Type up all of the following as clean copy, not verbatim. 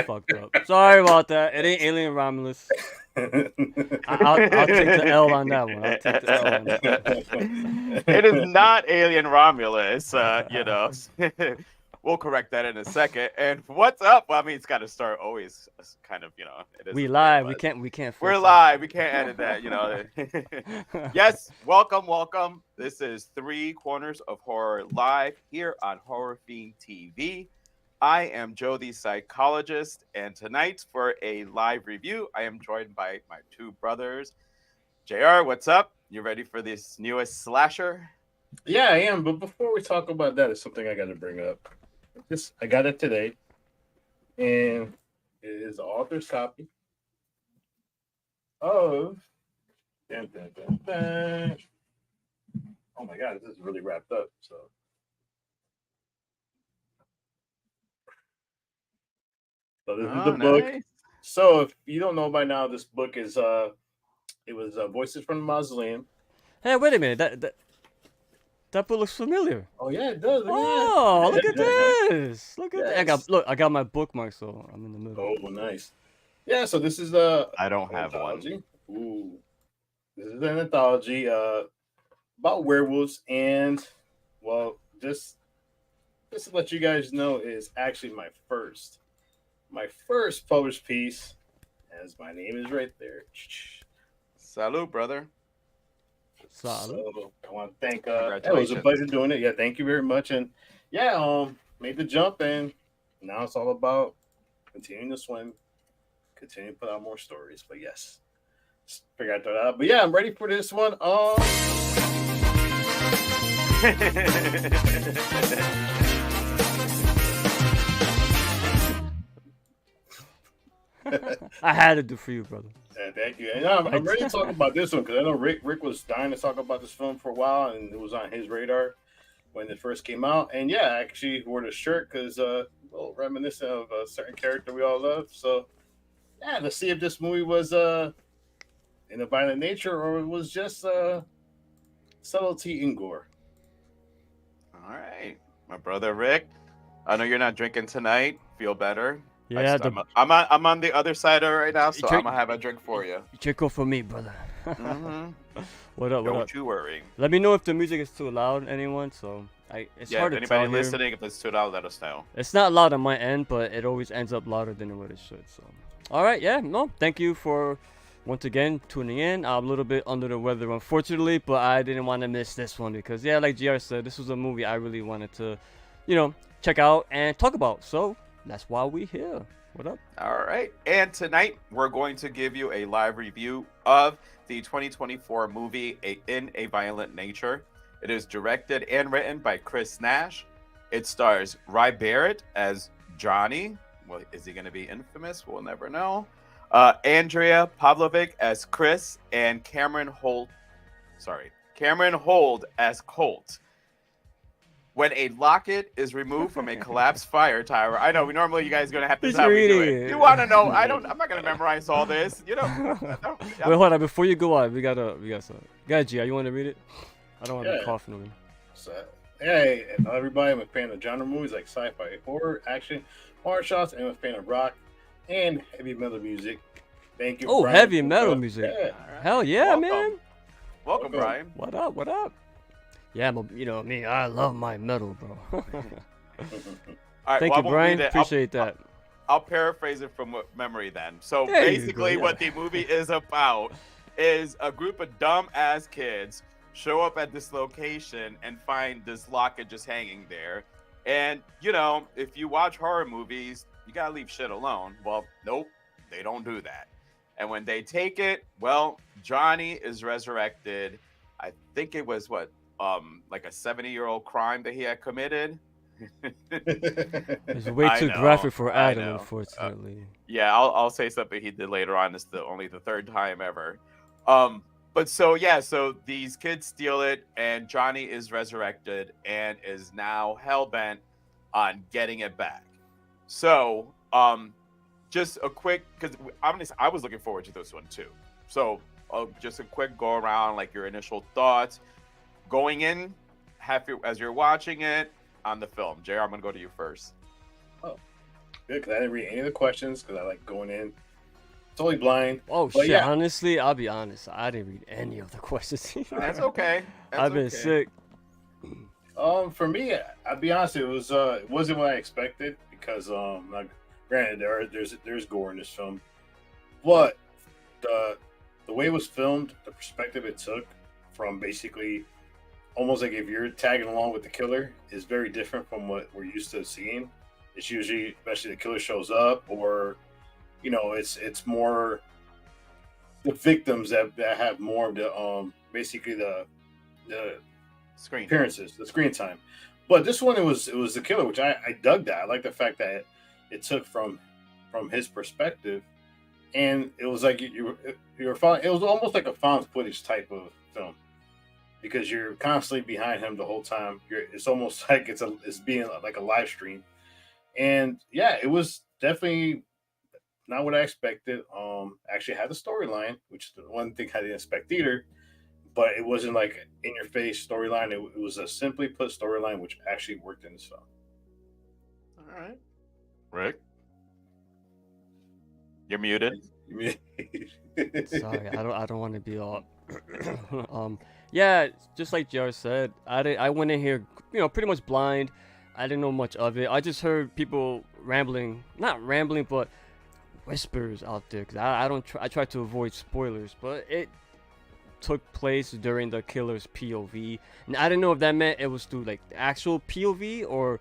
fucked up. Sorry about that. It ain't Alien Romulus. I'll take the L on that one. I'll take the L on that. It is not Alien Romulus. We'll correct that in a second. And what's up? Well, I mean, it's got to start always kind of, it is. We live. We can't. We're fix live. We can't edit that. Yes, welcome. This is Three Corners of Horror live here on Horror Fiend TV. I am Joe, the psychologist, and tonight for a live review, I am joined by my two brothers. JR, what's up? You ready for this newest slasher? Yeah, I am. But before we talk about that, it's something I got to bring up. I got it today, and it is the author's copy of. Dun, dun, dun, dun. Oh my God, this is really wrapped up. So this is the book. Nice. So if you don't know by now, this book is it was Voices from the Mausoleum. Hey, wait a minute. That book looks familiar. Oh yeah, it does. Look at this. Look at that. I got my bookmark, so I'm in the middle. Oh, nice. Yeah, so this is I don't have anthology. Ooh. This is an anthology about werewolves, and well, just to let you guys know, is actually my first published piece, as my name is right there. Salute, brother. So I want to thank it was a pleasure doing it. Yeah, thank you very much. And yeah, made the jump, and now it's all about continuing to swim, continuing to put out more stories. But yes, just figure out that out. But yeah, I'm ready for this one. I had to do for you, brother. Yeah, thank you. And I'm ready to talk about this one because I know Rick was dying to talk about this film for a while, and it was on his radar when it first came out. And yeah, I actually wore the shirt because a little reminiscent of a certain character we all love. So yeah, let's see if this movie was in a violent nature or it was just subtlety and gore. All right, my brother Rick. I know you're not drinking tonight. Feel better. Yeah, I'm on the other side of it right now, so I'm gonna have a drink for you. Chico for me, brother. Mm-hmm. What up? Don't you worry. Let me know if the music is too loud, anyone. So it's hard to tell. Anybody listening, if it's too loud, let us know. It's not loud on my end, but it always ends up louder than what it should. So, all right, yeah, no, thank you for once again tuning in. I'm a little bit under the weather, unfortunately, but I didn't want to miss this one because, yeah, like GR said, this was a movie I really wanted to, check out and talk about. So that's why we here. What up? All right. And tonight we're going to give you a live review of the 2024 movie In a Violent Nature. It is directed and written by Chris Nash. It stars Rye Barrett as Johnny. Well, is he going to be infamous? We'll never know. Andrea Pavlovic as Chris and Cameron Holt as Colt. When a locket is removed from a collapsed fire tower, I know you guys are gonna have to how we do it. You want to know? I'm not gonna memorize all this. Wait, hold on. Before you go on, we got some. Gia, you want to read it? I don't want to be coughing over. So, hey, everybody! I'm a fan of genre movies like sci-fi, horror, action, horror shots, and I'm a fan of rock and heavy metal music. Thank you. Oh, Brian. heavy metal music! Yeah. Hell yeah, Welcome. man! Welcome, Brian. What up? Yeah, but me, I love my metal, bro. All right, Thank you, Brian. Appreciate that. I'll paraphrase it from memory then. So basically, what the movie is about is a group of dumb-ass kids show up at this location and find this locket just hanging there. And, if you watch horror movies, you gotta leave shit alone. Well, nope, they don't do that. And when they take it, well, Johnny is resurrected. I think it was like a 70-year-old crime that he had committed. It's way too graphic for Adam, unfortunately. Yeah, I'll say something he did later on. It's only the third time ever. But so these kids steal it, and Johnny is resurrected and is now hell-bent on getting it back. So, just a quick, because I was looking forward to this one too. So, just a quick go around, like your initial thoughts. Going in, as you're watching it on the film. JR, I'm going to go to you first. Oh. good because I didn't read any of the questions because I like going in totally blind. Oh But shit! yeah, Honestly, I'll be honest. I didn't read any of the questions. That's okay. That's I've been okay. sick. for me, I'll be honest, it wasn't what I expected because like, granted there's gore in this film, but the the way it was filmed, the perspective it took from basically almost like if you're tagging along with the killer is very different from what we're used to seeing. It's usually, especially the killer shows up, or it's more the victims that have more of the basically the Screen. appearances, the screen time. But this one, it was the killer, which I dug that. I like the fact that it took from his perspective, and it was like you were found, it was almost like a found footage type of film because you're constantly behind him the whole time. It's almost like it's being like a live stream, and yeah, it was definitely not what I expected. Actually had the storyline, which is the one thing I didn't expect either. But it wasn't like in your face storyline. It was a simply put storyline, which actually worked in this film. All right. Rick, you're muted. Sorry, I don't want to be all. Yeah, just like JR said, I went in here, pretty much blind. I didn't know much of it. I just heard people rambling, not rambling, but whispers out there. Cause I don't I try to avoid spoilers, but it took place during the killer's POV, and I didn't know if that meant it was through like the actual POV or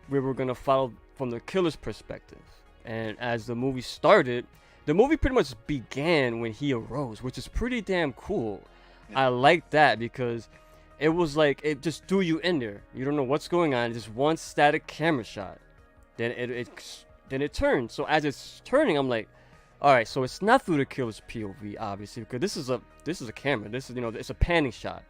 we were gonna follow from the killer's perspective. And as the movie started, the movie pretty much began when he arose, which is pretty damn cool. Yeah. I like that because it was like it just threw you in there. You don't know what's going on. Just one static camera shot. Then it turns. So as it's turning, I'm like, all right. So it's not through the killer's POV, obviously, because this is a camera. This is it's a panning shot.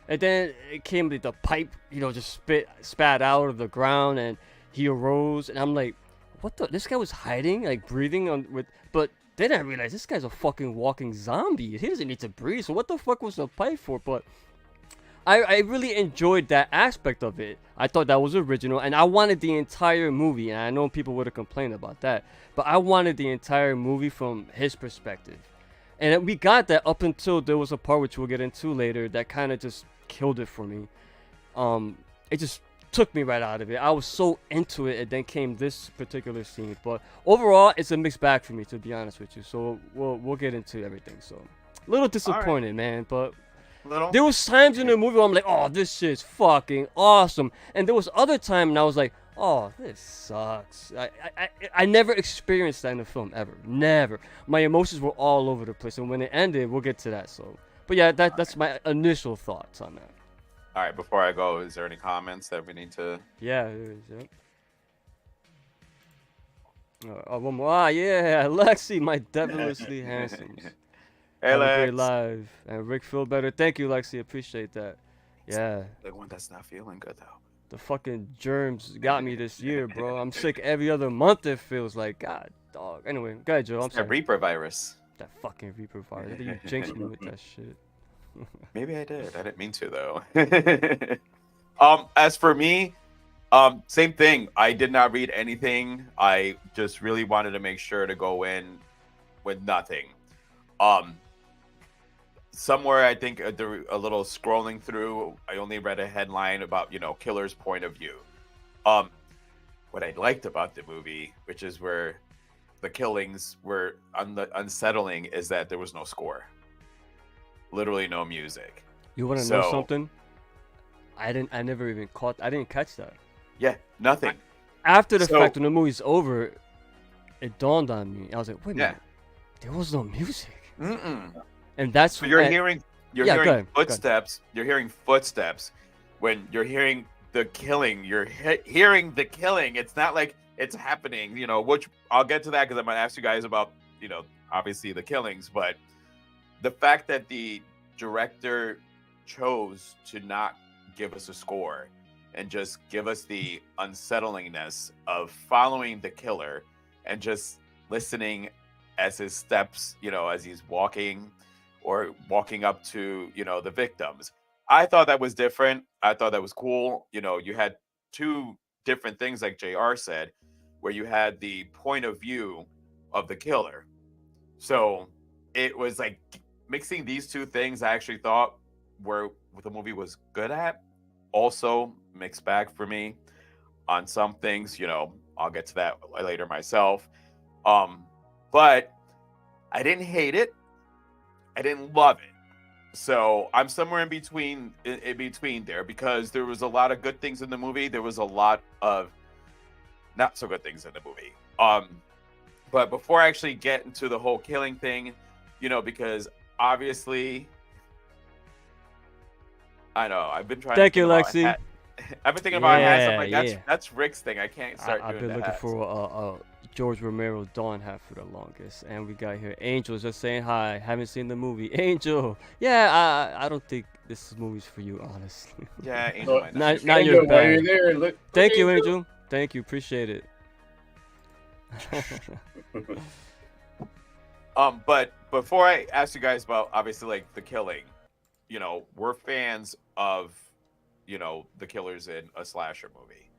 And then it came with the pipe, just spat out of the ground, and he arose, and I'm like, what the? This guy was hiding, like breathing but then I realized this guy's a fucking walking zombie. He doesn't need to breathe. So what the fuck was the pipe for? But I really enjoyed that aspect of it. I thought that was original, and I wanted the entire movie. And I know people would have complained about that, but I wanted the entire movie from his perspective. And we got that up until there was a part which we'll get into later that kind of just killed it for me. It just took me right out of it. I was so into it, and then came this particular scene. But overall, it's a mixed bag for me, to be honest with you. So we'll get into everything. So a little disappointed, man. But there was times in the movie where I'm like, oh, this shit's fucking awesome. And there was other time, and I was like, oh, this sucks. I never experienced that in a film, ever. Never. My emotions were all over the place. And when it ended, we'll get to that. So, but yeah, that's my initial thoughts on that. All right, before I go, is there any comments that we need to? Yeah, it is, yep. One more. Ah, yeah, Lexi, my devilishly handsome. Hey, Have a Lex. great live. And Rick, feel better. Thank you, Lexi. Appreciate that. Yeah. The one that's not feeling good, though. The fucking germs got me this year, bro. I'm sick every other month, it feels like. God, dog. Anyway, go ahead, Joe. I'm That sorry. Reaper virus. That fucking Reaper virus. I think you jinxed me with that shit. Maybe I did. I didn't mean to, though. As for me, same thing. I did not read anything. I just really wanted to make sure to go in with nothing. Somewhere I think a little scrolling through, I only read a headline about killer's point of view. What I liked about the movie, which is where the killings were unsettling, is that there was no score. Literally no music. You want to know something? I didn't catch that. Yeah, nothing. After the fact, when the movie's over, it dawned on me. I was like, wait a minute. There was no music. Mm-mm. And that's so you're hearing footsteps. You're hearing footsteps when you're hearing the killing. You're hearing the killing. It's not like it's happening, which I'll get to that because I'm going to ask you guys about, obviously the killings, but the fact that the director chose to not give us a score and just give us the unsettlingness of following the killer and just listening as his steps, as he's walking or walking up to, the victims. I thought that was different. I thought that was cool. You had two different things, like JR said. where you had the point of view of the killer. So it was like mixing these two things. I actually thought were what the movie was good at. Also mixed bag for me on some things. I'll get to that later myself. But I didn't hate it. I didn't love it. So I'm somewhere in between there, because there was a lot of good things in the movie. There was a lot of not so good things in the movie. But before I actually get into the whole killing thing, because obviously, I know I've been trying. Thank to you, think Lexi. I've been thinking about hats. I'm Yeah, like, yeah. that's Rick's thing. I can't start I've doing been the looking hats. for a George Romero Dawn hat for the longest, and we got here Angel just saying hi. Haven't seen the movie. Angel, yeah, I don't think this movie's for you, honestly. Yeah, Angel might not not. your Angel, while bag. you're there, look. Thank you, Angel. Thank you, appreciate it. But before I ask you guys about obviously like the killing, we're fans of, the killers in a slasher movie.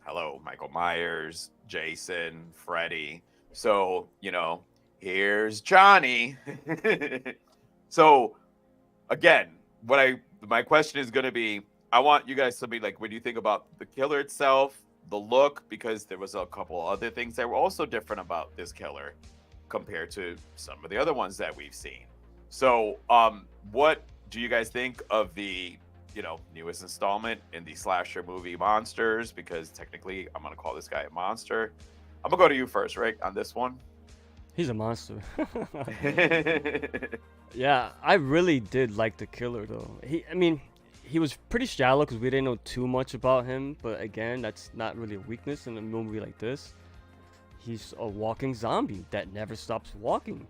Hello, Michael Myers, Jason, Freddy. So, here's Johnny. So, again, my question is going to be, I want you guys to be like, when you think about the killer itself, the look, because there was a couple other things that were also different about this killer compared to some of the other ones that we've seen. So, what do you guys think of the, newest installment in the slasher movie Monsters? Because technically, I'm gonna call this guy a monster. I'm gonna go to you first, Rick, on this one. He's a monster. Yeah, I really did like the killer though. He was pretty shallow because we didn't know too much about him. But again, that's not really a weakness in a movie like this. He's a walking zombie that never stops walking.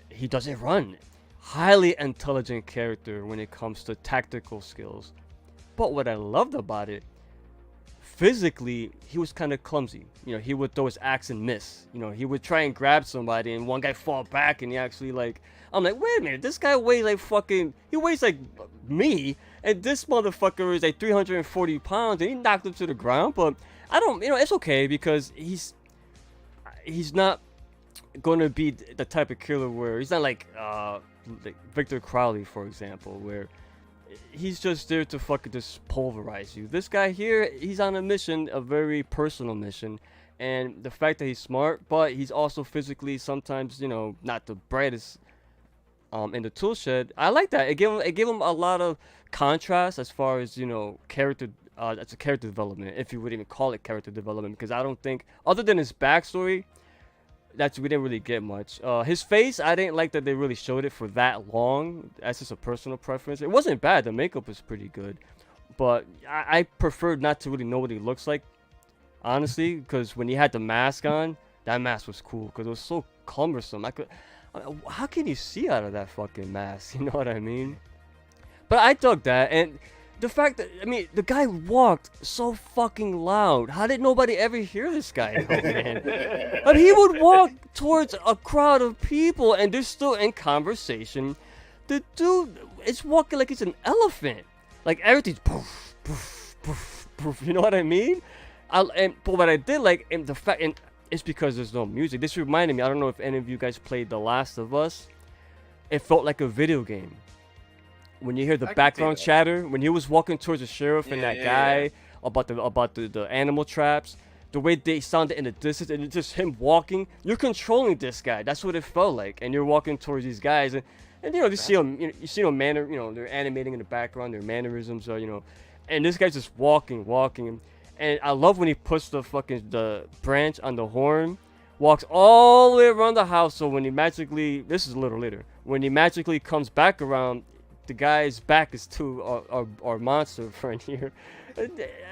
He doesn't run. Highly intelligent character when it comes to tactical skills. But what I loved about it, physically, he was kind of clumsy. He would throw his axe and miss. He would try and grab somebody and one guy fall back and he actually I'm like, wait a minute, this guy weighs he weighs like me, and this motherfucker is like 340 pounds and he knocked him to the ground. But I don't, it's okay because he's not gonna be the type of killer where he's not like Victor Crowley, for example, where he's just there to fucking just pulverize you. This guy here, he's on a mission, a very personal mission, and the fact that he's smart, but he's also physically sometimes, not the brightest in the tool shed. I like that. It gave him a lot of contrast as far as character. That's a character development, if you would even call it character development, because I don't think, other than his backstory, we didn't really get much. His face, I didn't like that they really showed it for that long. That's just a personal preference. It wasn't bad. The makeup was pretty good, but I preferred not to really know what he looks like, honestly, because when he had the mask on, that mask was cool because it was so cumbersome. How can you see out of that fucking mask? You know what I mean? But I dug that, and the fact that, the guy walked so fucking loud. How did nobody ever hear this guy, man? He would walk towards a crowd of people and they're still in conversation. The dude is walking like he's an elephant. Like everything's poof, poof, poof, poof. You know what I mean? But what I did like, and the fact, and it's because there's no music. This reminded me, I don't know if any of you guys played The Last of Us. It felt like a video game. When you hear the background chatter, when he was walking towards the sheriff and that guy about the animal traps, the way they sounded in the distance, and it's just him walking, you're controlling this guy. That's what it felt like, and you're walking towards these guys, and you see them, you see them they're animating in the background, their mannerisms are, and this guy's just walking, and I love when he puts the branch on the horn, walks all the way around the house. So when he magically, this is a little later, when he magically comes back around, the guy's back is to our monster friend here.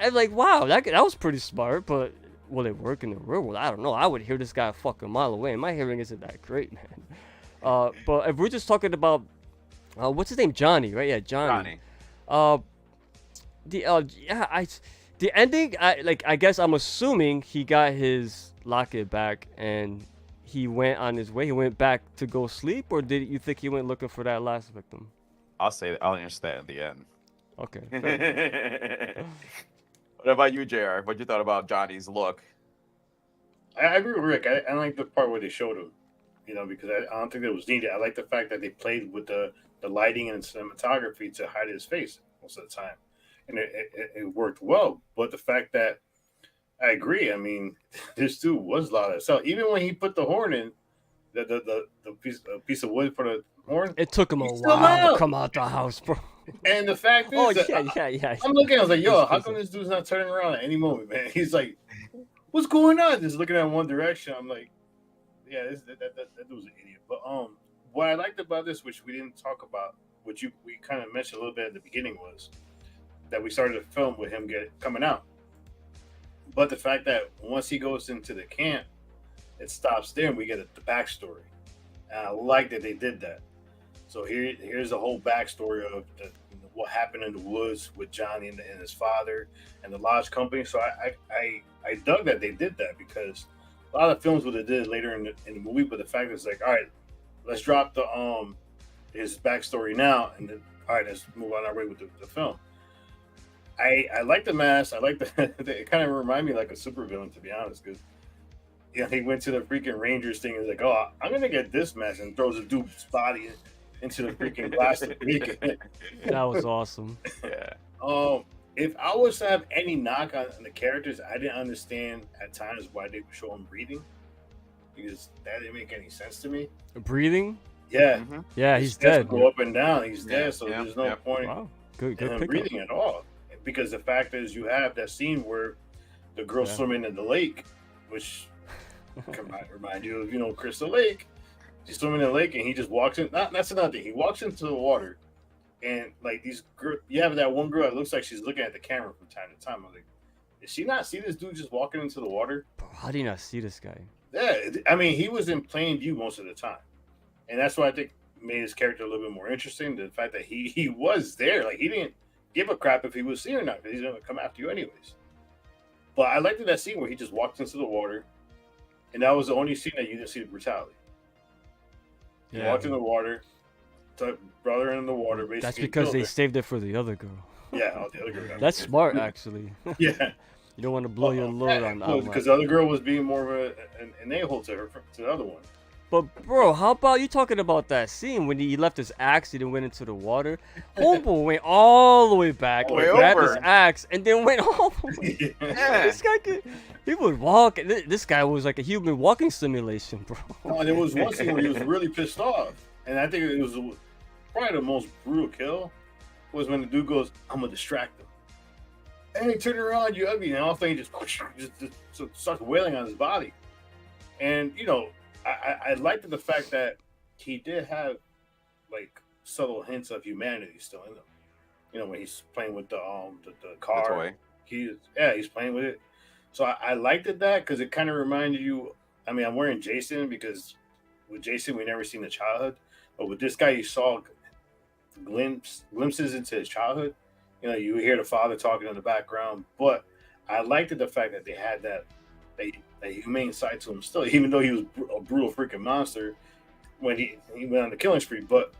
I'm like, wow, that was pretty smart, but will it work in the real world? I don't know. I would hear this guy a fucking mile away, and my hearing isn't that great, man. But if we're just talking about, what's his name? Johnny, right? Yeah, Johnny. The ending, I guess I'm assuming he got his locket back and he went on his way. He went back to go sleep, or did you think he went looking for that last victim? I'll answer that at the end. Okay. What about you, JR? What you thought about Johnny's look? I agree with Rick. I like the part where they showed him, because I don't think it was needed. I like the fact that they played with the lighting and cinematography to hide his face most of the time, and it worked well. But the fact that I agree. I mean, this dude was loud as hell. Even when he put the horn in, the piece of wood for the horn, It took him a he's still while to loud. come out the house, bro. And the fact is, Oh that yeah. I'm looking. I was like, yo, It's how come this dude's not turning around at any moment, man? He's like, what's going on? Just looking at one direction. I'm like, yeah, that dude's an idiot. But what I liked about this, which we didn't talk about, which we kind of mentioned a little bit at the beginning, was that we started to film with him coming out. But the fact that once he goes into the camp, it stops there, and we get the backstory. And I like that they did that. So here's the whole backstory of what happened in the woods with Johnny and his father and the lodge company. So I dug that they did that, because a lot of films would have did it later in the movie, but the fact is, like, all right, let's drop his backstory now, and then all right, let's move on our way with the film. I like the mask. I like it kind of remind me like a supervillain, to be honest, because he went to the freaking Rangers thing and was like, oh, I'm gonna get this mask, and throws a dude's body into the freaking plastic. That was awesome. Yeah. If I was to have any knock on the characters, I didn't understand at times why they would show him breathing, because that didn't make any sense to me. Breathing? Yeah. Mm-hmm. Yeah, he's dead. Go up and down. He's dead, so Yeah, there's no point Wow, good in him pickup. breathing at all. Because the fact is, you have that scene where the girl swimming in the lake, which can remind you of Crystal Lake. She's swimming in the lake, and he just walks in. That's another thing. He walks into the water, and like these girl, you have that one girl that looks like she's looking at the camera from time to time. I'm like, did she not see this dude just walking into the water? Bro, how do you not see this guy? Yeah, I mean, he was in plain view most of the time, and that's why I think made his character a little bit more interesting. The fact that he was there, like, he didn't give a crap if he was seen or not, because he's gonna come after you anyways. But I liked that scene where he just walked into the water, and that was the only scene that you didn't see the brutality. He walked in the water, took brother in the water. Basically, that's because they saved it for the other girl. Yeah, the other girl. That's smart, actually. Yeah, you don't want to blow your load on that, because the other girl was being more of an a-hole to the other one. But bro, how about you talking about that scene when he left his axe and then went into the water? Homeboy went all the way back, grabbed his axe, and then went all the way. Yeah. This guy he would walk. This guy was like a human walking simulation, bro. No, and there was one scene where he was really pissed off, and I think it was probably the most brutal kill was when the dude goes, "I'm gonna distract him." Hey, turn around, you ugly! And all thing just starts wailing on his body, and I liked the fact that he did have like subtle hints of humanity still in him. When he's playing with the car, The toy. He's playing with it. So I liked that because it kind of reminded you. I mean, I'm wearing Jason because with Jason we never seen the childhood, but with this guy you saw glimpses into his childhood. You hear the father talking in the background, but I liked the fact that they had that humane side to him still, even though he was a brutal freaking monster when he went on the killing spree. But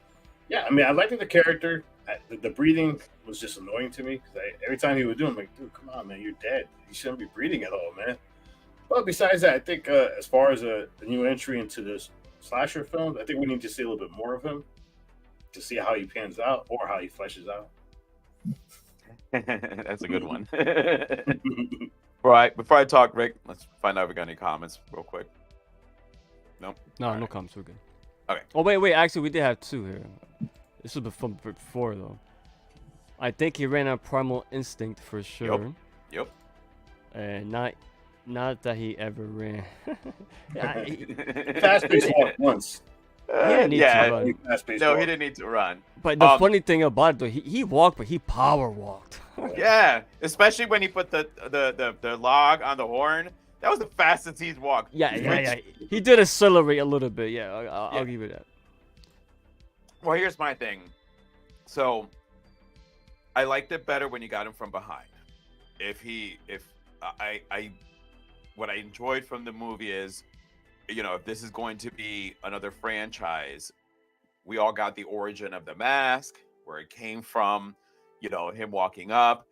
yeah, I mean, I liked the character. The breathing was just annoying to me because every time he would do it, I'm like, dude, come on, man, you're dead. You shouldn't be breathing at all, man. But besides that, I think as far as a new entry into this slasher film, I think we need to see a little bit more of him to see how he pans out or how he fleshes out. That's a good one. Right, before I talk, Rick, let's find out if we got any comments real quick. Nope. No comments. We're good. Okay. Oh wait. Actually, we did have two here. This was before though. I think he ran on Primal Instinct for sure. Yep. And not that he ever ran. Fast-paced walk once. He didn't need to run. He didn't need to run. But the funny thing about it, though, he walked, but he power walked. Yeah, especially when he put the log on the horn. That was the fastest he's walked. Yeah. He did accelerate a little bit. Yeah, I'll give you that. Well, here's my thing. So, I liked it better when you got him from behind. What I enjoyed from the movie is, if this is going to be another franchise, we all got the origin of the mask, where it came from, him walking up.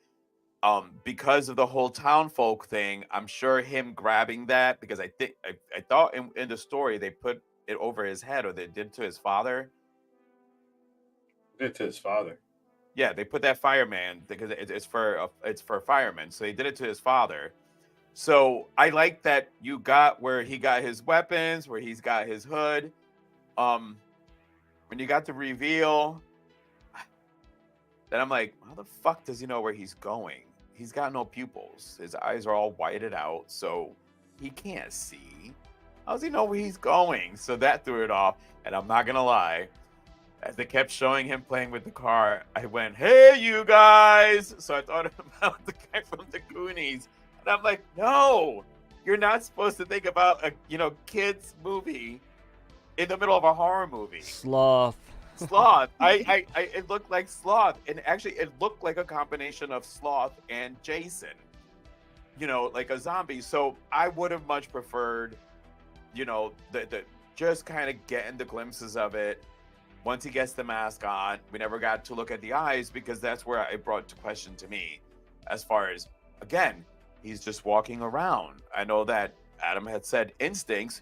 because of the whole town folk thing, I'm sure him grabbing that, because I thought in the story they put it over his head, or they did to his father. Did to his father. Yeah, they put that fireman because it's for firemen, so they did it to his father. So I like that you got where he got his weapons, where he's got his hood. Um, when you got the reveal, then I'm like, how the fuck does he know where he's going? He's got no pupils. His eyes are all whited out, so he can't see. How does he know where he's going? So that threw it off. And I'm not gonna lie, as they kept showing him playing with the car, I went, "Hey, you guys!" So I thought about the guy from the Goonies, and I'm like, "No, you're not supposed to think about a kids movie in the middle of a horror movie." Sloth. Sloth. It looked like Sloth, and actually, it looked like a combination of Sloth and Jason. Like a zombie. So I would have much preferred, the just kind of getting the glimpses of it. Once he gets the mask on, we never got to look at the eyes, because that's where it brought to question to me, as far as, again, he's just walking around. I know that Adam had said instincts.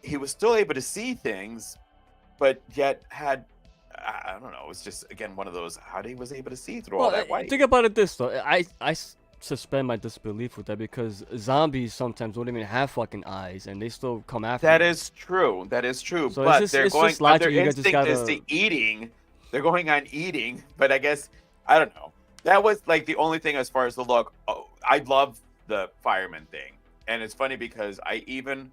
He was still able to see things, but yet had, I don't know, it was just, again, one of those, how he was able to see through all that white. Think about it this though. I suspend my disbelief with that, because zombies sometimes don't even have fucking eyes and they still come after That you. is true. That is true. So but it's they're just going. logic, Their you guys just instinct is gotta- to eating. They're going on eating. But I guess I don't know. That was like the only thing as far as the look. Oh, I love the fireman thing, and it's funny because I even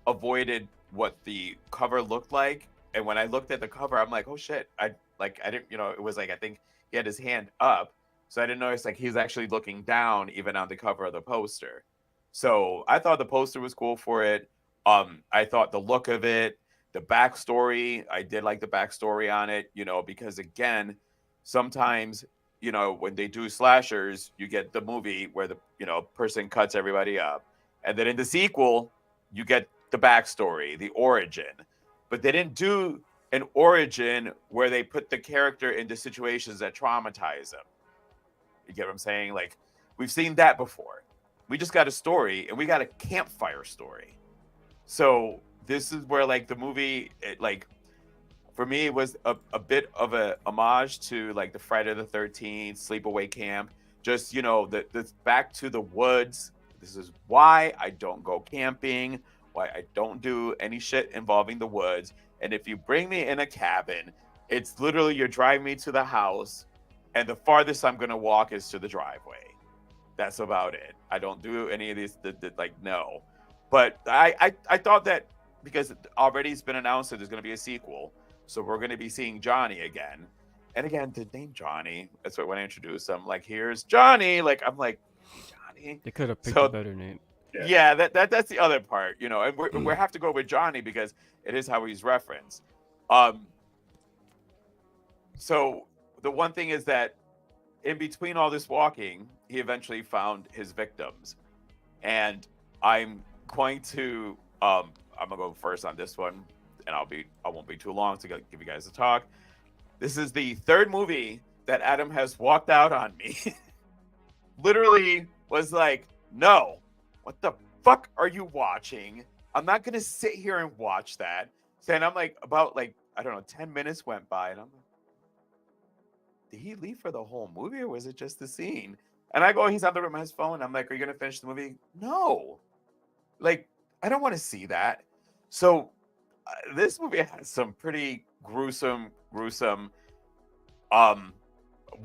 avoided what the cover looked like, and when I looked at the cover, I'm like, oh shit! I didn't. It was like, I think he had his hand up, so I didn't notice like he's actually looking down even on the cover of the poster. So I thought the poster was cool for it. I thought the look of it, the backstory, I did like the backstory on it, because again, sometimes, when they do slashers, you get the movie where the, person cuts everybody up. And then in the sequel, you get the backstory, the origin. But they didn't do an origin where they put the character into situations that traumatize them. You get what I'm saying? Like, we've seen that before. We just got a story, and we got a campfire story. So this is where, like, the movie, for me, it was a bit of a homage to, like, the Friday the 13th, Sleepaway Camp. Just, the back to the woods. This is why I don't go camping, why I don't do any shit involving the woods. And if you bring me in a cabin, it's literally you're driving me to the house, and the farthest I'm going to walk is to the driveway. That's about it. I don't do any of these, no. But I thought that because already it's been announced that there's going to be a sequel, so we're going to be seeing Johnny again. And again, the name Johnny, that's what when I introduced him, like, here's Johnny. Like, I'm like, Johnny? They could have picked a better name. Yeah, that's the other part, and we have to go with Johnny because it is how he's referenced. So the one thing is that in between all this walking, he eventually found his victims. And I'm going to go first on this one, and I won't be too long to give you guys a talk. This is the third movie that Adam has walked out on me. Literally was like, no, what the fuck are you watching? I'm not gonna sit here and watch that. And I'm like, about I don't know, 10 minutes went by, and I'm like, did he leave for the whole movie, or was it just the scene? And I go, he's on the room on his phone. I'm like, are you gonna finish the movie? No, I don't want to see that. So this movie has some pretty gruesome,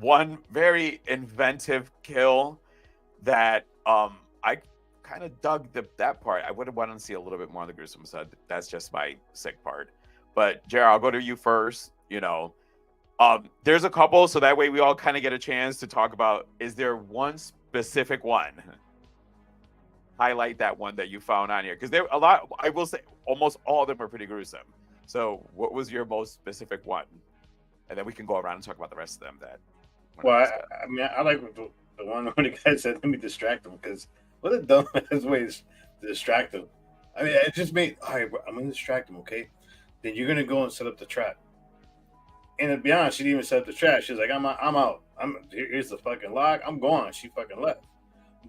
one very inventive kill that I kind of dug that part. I would have wanted to see a little bit more on the gruesome side. That's just my sick part. But Jared, I'll go to you first. There's a couple, so that way we all kind of get a chance to talk about, is there one specific one? Highlight that one that you found on here, because there a lot. I will say almost all of them are pretty gruesome. So what was your most specific one? And then we can go around and talk about the rest of them. I mean, I like the one when the guy said, "Let me distract him," because what a dumbass way to distract him. I mean, it just made, all right, I'm gonna distract him, okay? Then you're gonna go and set up the trap. And to be honest, she didn't even set up the trap. She was like, I'm out. Here's the fucking lock. I'm gone. She fucking left.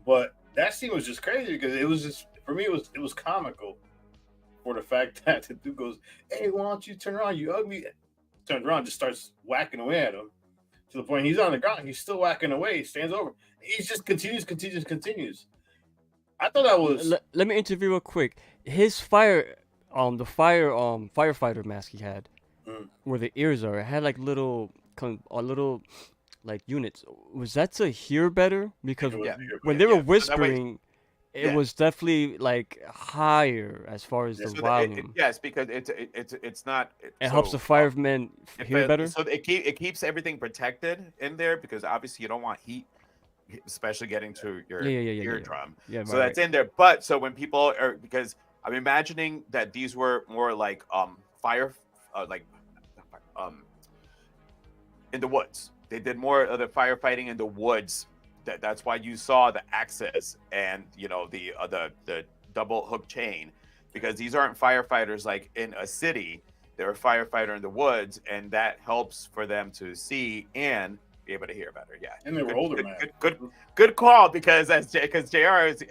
But that scene was just crazy because it was just for me. It was comical for the fact that the dude goes, "Hey, why don't you turn around? You ugly." Turns around, just starts whacking away at him to the point he's on the ground. He's still whacking away. He stands over. He just continues. I thought that was. Let me interview real quick. His firefighter mask he had, where the ears are, it had like little like units. Was that to hear better? Because when they were whispering, it was definitely like higher as far as the volume. Yes, because it's not. It helps the firemen hear better. So it keeps everything protected in there because obviously you don't want heat, especially getting to your eardrum. Yeah, so that's in there. But so when people are, because I'm imagining that these were more like in the woods. They did more of the firefighting in the woods. That's why you saw the axes and the double hook chain, because these aren't firefighters like in a city. They're a firefighter in the woods, and that helps for them to see and be able to hear better. Yeah, and they were older, man. Good call, because JR is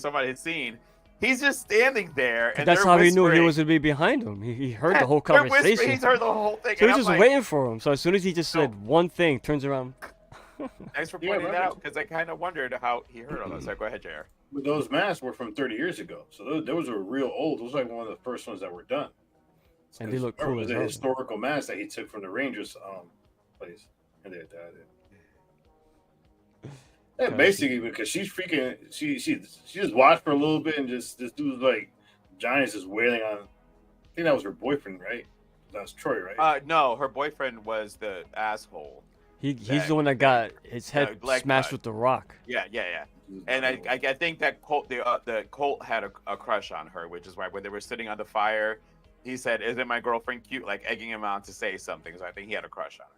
somebody had seen. He's just standing there, and that's how he knew he was gonna be behind him. He heard the whole conversation. He's heard the whole thing. So he's just waiting for him. So as soon as he just said one thing, turns around. Thanks for pointing that out, because I kind of wondered how he heard all this. So go ahead, JR. But those masks were from 30 years ago, so those were real old. Those were like one of the first ones that were done. And they look cool. It was a historical mask that he took from the Rangers place, and they died it. Yeah, basically, because she's freaking. She just watched for a little bit, and just this dude's like, Johnny's just wailing on. I think that was her boyfriend, right? That was Troy, right? No, her boyfriend was the asshole. He's the one that got his head smashed with the rock. Yeah. And I think that the Colt had a crush on her, which is why when they were sitting on the fire, he said, "Isn't my girlfriend cute?" Like egging him on to say something. So I think he had a crush on her.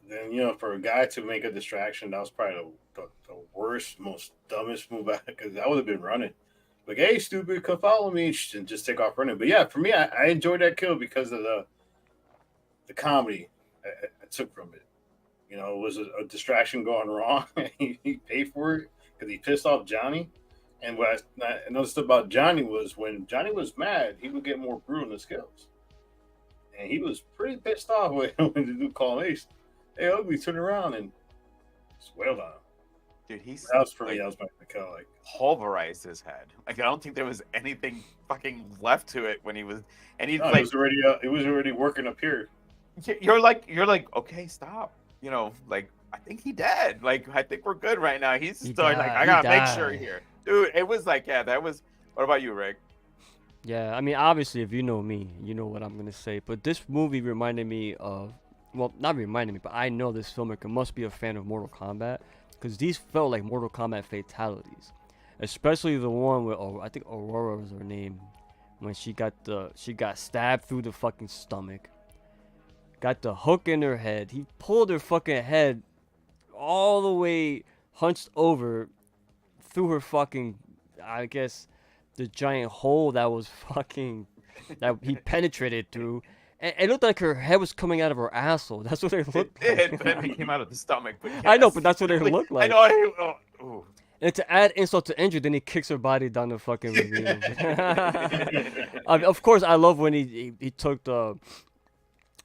Then for a guy to make a distraction, that was probably the worst, most dumbest move because I would have been running. Like, hey, stupid, come follow me, and just take off running. But yeah, for me, I enjoyed that kill because of the comedy I took from it. It was a distraction going wrong. He paid for it because he pissed off Johnny. And what I noticed about Johnny was when Johnny was mad, he would get more brutal in his kills. And he was pretty pissed off when the dude called Ace. Hey, Ugly, turn around and just wailed on him. Dude, that was for me. That was my kill. Like, pulverized his head. Like, I don't think there was anything fucking left to it when he was. And he it was already working up here. You're like, okay, stop. Like, I think he dead. Like, I think we're good right now. He's still like, I gotta make sure here, dude. It was like, that was. What about you, Rick? Yeah, I mean, obviously, if you know me, you know what I'm gonna say. But this movie reminded me of, well, not reminded me, but I know this filmmaker must be a fan of Mortal Kombat, because these felt like Mortal Kombat fatalities, especially the one with, I think Aurora was her name, when she got stabbed through the fucking stomach. Got the hook in her head. He pulled her fucking head all the way hunched over through her fucking, I guess, the giant hole that was fucking, that he penetrated through. And it looked like her head was coming out of her asshole. That's what it looked like. But then it came out of the stomach. But yes. I know, but that's what it looked like. I know. And to add insult to injury, then he kicks her body down the fucking ravine. Of course, I love when he took the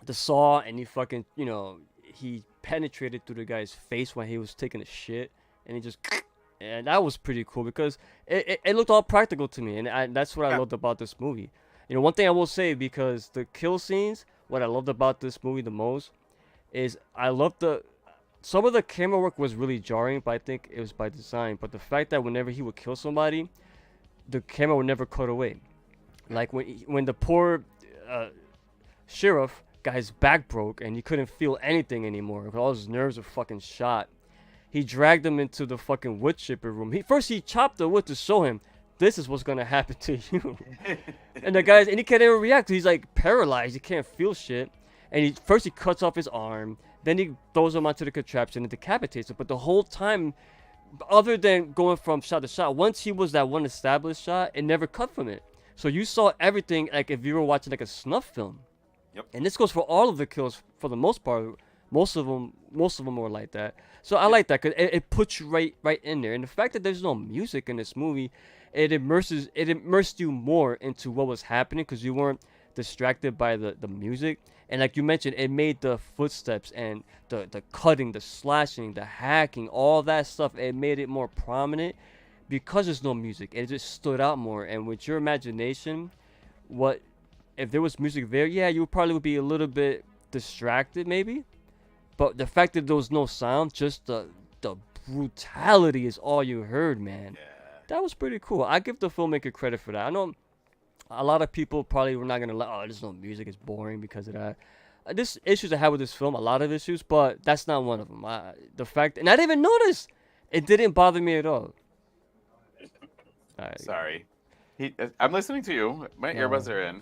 saw and he fucking, he penetrated through the guy's face when he was taking a shit, and he just, and that was pretty cool because it looked all practical to me, and that's what I loved about this movie. One thing I will say, because the kill scenes, what I loved about this movie the most is I loved some of the camera work was really jarring, but I think it was by design. But the fact that whenever he would kill somebody, the camera would never cut away. Like when the poor sheriff got his back broke and he couldn't feel anything anymore, all his nerves were fucking shot. He dragged him into the fucking wood chipper room. He chopped the wood to show him, this is what's gonna happen to you. And he can't even react. He's like paralyzed. He can't feel shit. And he cuts off his arm. Then he throws him onto the contraption and decapitates him. But the whole time, other than going from shot to shot, once he was that one established shot, it never cut from it. So you saw everything like if you were watching like a snuff film. Yep. And this goes for all of the kills for the most part. Most of them were like that. So I like that because it puts you right in there. And the fact that there's no music in this movie, it immersed you more into what was happening because you weren't distracted by the music. And like you mentioned, it made the footsteps and the cutting, the slashing, the hacking, all that stuff. It made it more prominent because there's no music. It just stood out more. And with your imagination, what if there was music there? Yeah, you probably would be a little bit distracted, maybe. But the fact that there was no sound, just the brutality is all you heard, man. Yeah. That was pretty cool. I give the filmmaker credit for that. I know a lot of people probably were not gonna like, oh, there's no music, it's boring because of that. This issues I had with this film, a lot of issues, but that's not one of them. The fact, and I didn't even notice, it didn't bother me at all. Right. Sorry. I'm listening to you. My earbuds are in.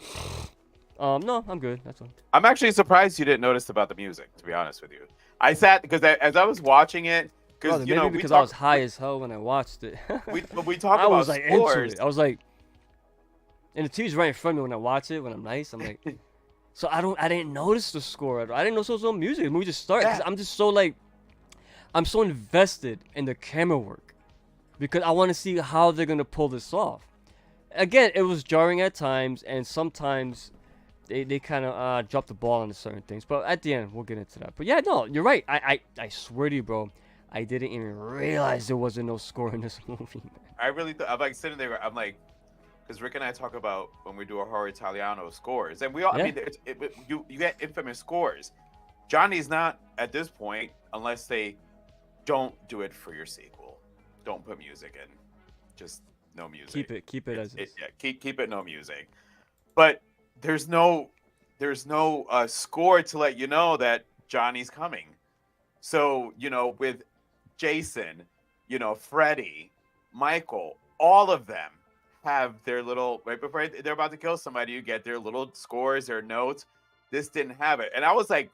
No, I'm good. That's all. I'm actually surprised you didn't notice about the music, to be honest with you. I sat because as I was watching it, because you know, because I was high as hell when I watched it. we talk I about was like scores. into it. I was like, and the TV's right in front of me when I watch it. When I'm nice, I'm like, so I didn't notice the score. I didn't know there was no music. The movie just started. 'Cause I'm just so like, I'm so invested in the camera work because I want to see how they're gonna pull this off. Again, it was jarring at times, and sometimes they kind of dropped the ball on certain things. But at the end, we'll get into that. But yeah, no, you're right. I swear to you, bro, I didn't even realize there wasn't no score in this movie, man. I really thought, I'm like sitting there, I'm like, because Rick and I talk about when we do a horror Italiano scores, and we all, Yeah. I mean, you get infamous scores. Johnny's not at this point unless they don't do it for your sequel. Don't put music in, just no music. Keep it as is. Yeah, keep it no music. But there's no score to let you know that Johnny's coming. So you know, with Jason, you know, Freddy, Michael, all of them have their little, right before they're about to kill somebody, you get their little scores, their notes. This didn't have it, and I was like,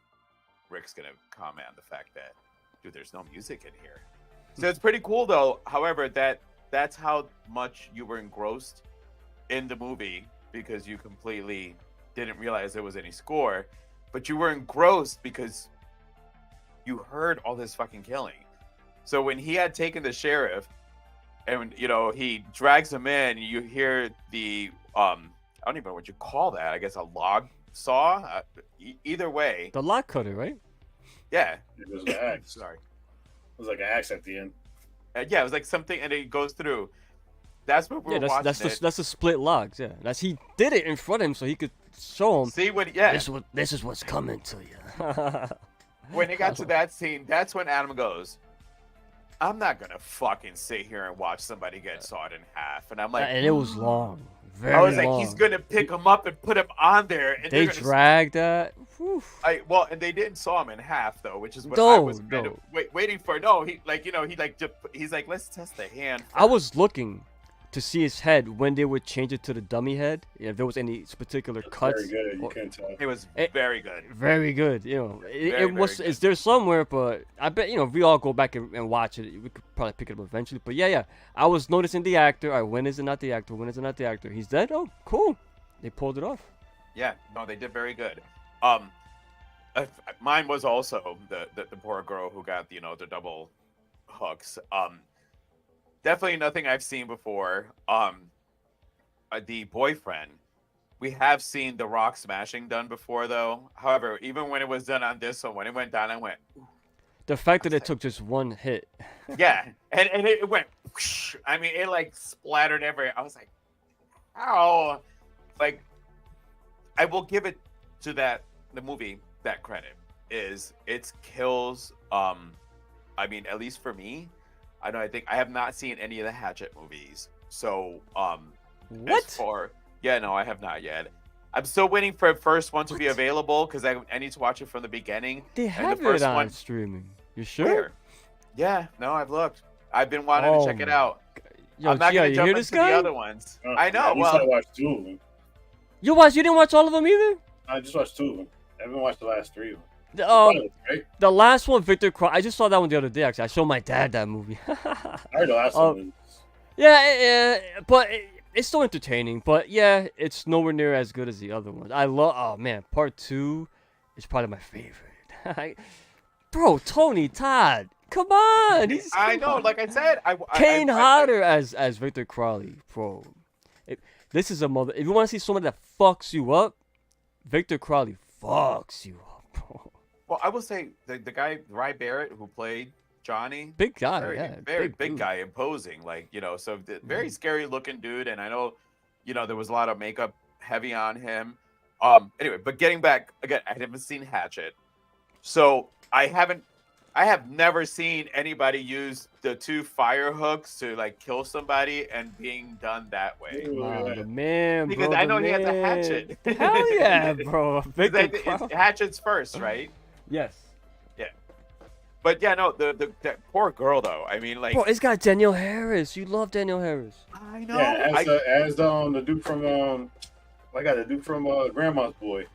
Rick's gonna comment on the fact that, dude, there's no music in here. So it's pretty cool though. However, that's how much you were engrossed in the movie because you completely didn't realize there was any score, but you were engrossed because you heard all this fucking killing. So when he had taken the sheriff and, you know, he drags him in, you hear the, I don't even know what you call that. I guess a log saw? Either way. The lock cutter, right? Yeah. It was an axe. Sorry. It was like an axe at the end. Yeah, it was like something, and it goes through. That's what we were watching. That's the split logs. Yeah, he did it in front of him so he could show him. See what? Yeah. This is what's coming to you. When it got to that scene, that's when Adam goes, I'm not gonna fucking sit here and watch somebody get sawed in half. And I'm like, and it was long. Very I was long. like, he's gonna pick him up and put him on there. And they dragged that. Well, and they didn't saw him in half though, which is what I was kind of waiting for. No, he's like, let's test the hand first. I was looking to see his head when they would change it to the dummy head. If there was any particular cuts. Very good. You can't tell. It was very good. Very good. You know, it was. Very It's there somewhere, but I bet if we all go back and watch it, we could probably pick it up eventually. But yeah. I was noticing the actor. All right, when is it not the actor? When is it not the actor? He's dead. Oh, cool. They pulled it off. Yeah, no, they did very good. Mine was also the poor girl who got the double hooks. Definitely nothing I've seen before. The boyfriend, we have seen the rock smashing done before though. However, even when it was done on this one, when it went down, I went. Ooh. The fact that it took just one hit. Yeah, and it went. Whoosh. I mean, it like splattered everywhere. I was like, how? Like, I will give it to the movie that credit is its kills. I mean, at least for me. I think I have not seen any of the Hatchet movies. So, what? No, I have not yet. I'm still waiting for the first one to be available because I need to watch it from the beginning. They have it on streaming. You sure? Where? Yeah, no, I've looked. I've been wanting to check it out. Yo, I'm not gonna jump into guy? the other ones. I know. Yeah, I watched 2 of them. You didn't watch all of them either? I just watched 2 of them. I haven't watched the last 3 of them. The last one, Victor Cross. I just saw that one the other day. Actually, I showed my dad that movie. I heard the last one. Yeah, but it's still entertaining. But yeah, it's nowhere near as good as the other ones. I love. Oh man, part 2 is probably my favorite. Bro, Tony Todd. Come on. I know. Like I said, Kane Hodder as Victor Crowley, bro. This is a mother. If you want to see someone that fucks you up, Victor Crowley fucks you up, bro. Well, I will say the guy Rye Barrett who played Johnny, Big guy, very big big dude. guy, imposing, very scary looking dude. And I know, there was a lot of makeup heavy on him. Anyway, but getting back again, I haven't seen Hatchet, so I have never seen anybody use the 2 fire hooks to like kill somebody and being done that way. Wow, the man, Because bro, I know the he has a man. hatchet. Hell yeah, bro. Victor Crowley. Hatchet's first, right? Yes. Yeah. But yeah, no, that poor girl though. I mean, like, Bro, it's got Danielle Harris. You love Danielle Harris. I know. Yeah, as the dude from the dude from Grandma's Boy.